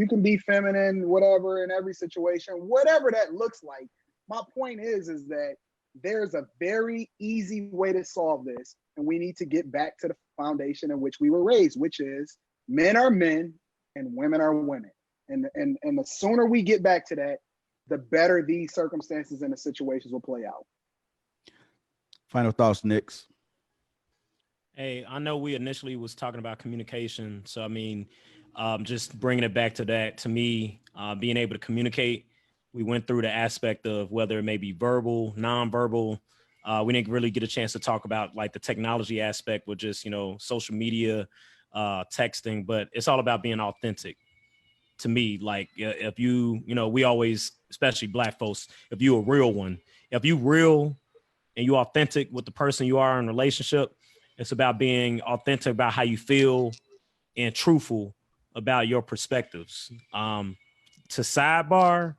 can be feminine, whatever, in every situation, whatever that looks like. My point is that there's a very easy way to solve this, and we need to get back to the foundation in which we were raised, which is men are men and women are women. And the sooner we get back to that, the better these circumstances and the situations will play out. Final thoughts, Nix. Hey, I know we initially was talking about communication. So, I mean, just bringing it back to that, to me, being able to communicate We went through the aspect of whether it may be verbal, nonverbal. We didn't really get a chance to talk about like the technology aspect with just, social media, texting, but it's all about being authentic. To me, like if we always, especially Black folks, if you a real one, if you real and you authentic with the person you are in a relationship, it's about being authentic about how you feel and truthful about your perspectives. To sidebar,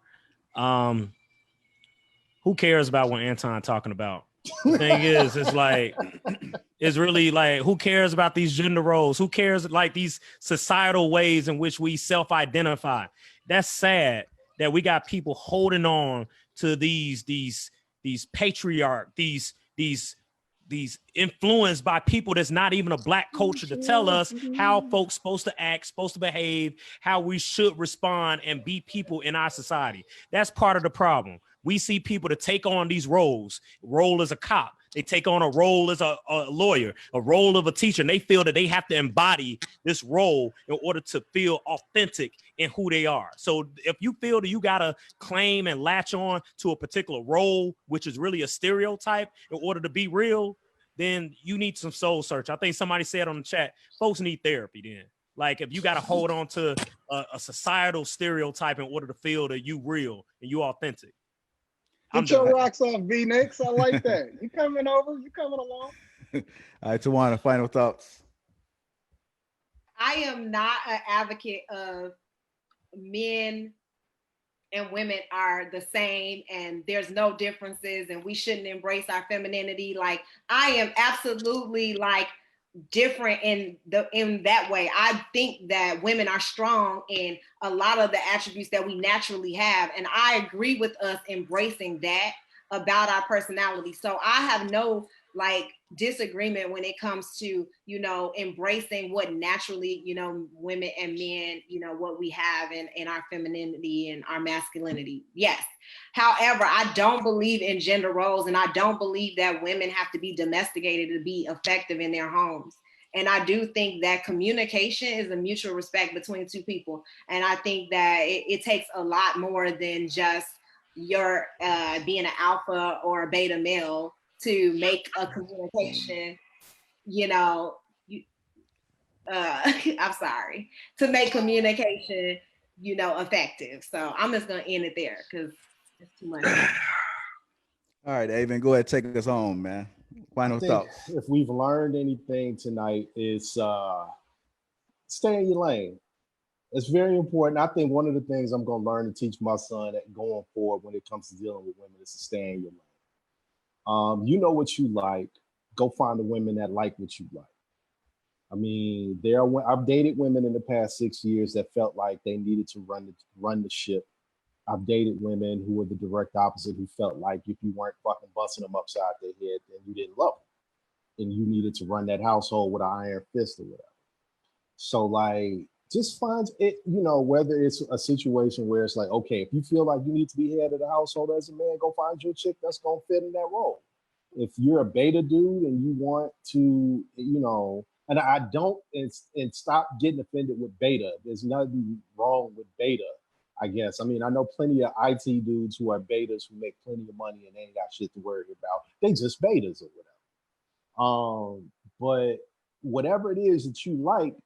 who cares about what Anton talking about? The thing is, it's like, it's really like, who cares about these gender roles? Who cares like these societal ways in which we self-identify? That's sad that we got people holding on to these patriarch, these influenced by people that's not even a Black culture to tell us how folks supposed to act, supposed to behave, how we should respond and be people in our society. That's part of the problem. We see people to take on these roles, role as a cop. They take on a role as a lawyer, a role of a teacher, and they feel that they have to embody this role in order to feel authentic in who they are. So if you feel that you got to claim and latch on to a particular role, which is really a stereotype in order to be real, then you need some soul search. I think somebody said on the chat, folks need therapy then. Like if you got to hold on to a societal stereotype in order to feel that you real and you authentic. Get your rocks off, V-Nix. I like that. You coming over? You coming along? All right, Tawana, final thoughts. I am not an advocate of men and women are the same and there's no differences and we shouldn't embrace our femininity. Like I am absolutely like different in that way. I think that women are strong in a lot of the attributes that we naturally have. And I agree with us embracing that about our personality. So I have no like disagreement when it comes to, embracing what naturally, women and men, what we have in our femininity and our masculinity. Yes. However, I don't believe in gender roles and I don't believe that women have to be domesticated to be effective in their homes. And I do think that communication is a mutual respect between two people. And I think that it takes a lot more than just your being an alpha or a beta male to make a communication, I'm sorry, to make communication, effective. So I'm just going to end it there because it's too much. All right, Aven, go ahead, take us home, man. Final thoughts. If we've learned anything tonight, is stay in your lane. It's very important. I think one of the things I'm going to learn to teach my son that going forward when it comes to dealing with women is to stay in your lane. You know what you like. Go find the women that like what you like. I mean, I've dated women in the past 6 years that felt like they needed to run the ship. I've dated women who were the direct opposite, who felt like if you weren't fucking busting them upside their head, then you didn't love them. And you needed to run that household with an iron fist or whatever. So like, just find it, whether it's a situation where it's like, okay, if you feel like you need to be head of the household as a man, go find your chick that's going to fit in that role. If you're a beta dude and you want to, and I don't, and stop getting offended with beta. There's nothing wrong with beta, I guess. I mean, I know plenty of IT dudes who are betas who make plenty of money and they ain't got shit to worry about. They just betas or whatever. But whatever it is that you like,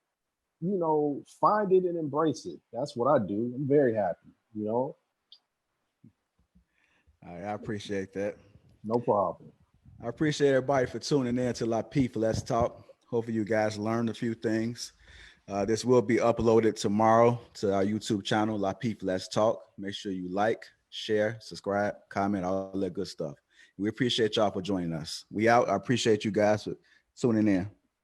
find it and embrace it. That's what I do. I'm very happy, All right, I appreciate that. No problem. I appreciate everybody for tuning in to Lapeef Let's Talk. Hopefully you guys learned a few things. This will be uploaded tomorrow to our YouTube channel, Lapeef Let's Talk. Make sure you like, share, subscribe, comment, all that good stuff. We appreciate y'all for joining us. We out. I appreciate you guys for tuning in.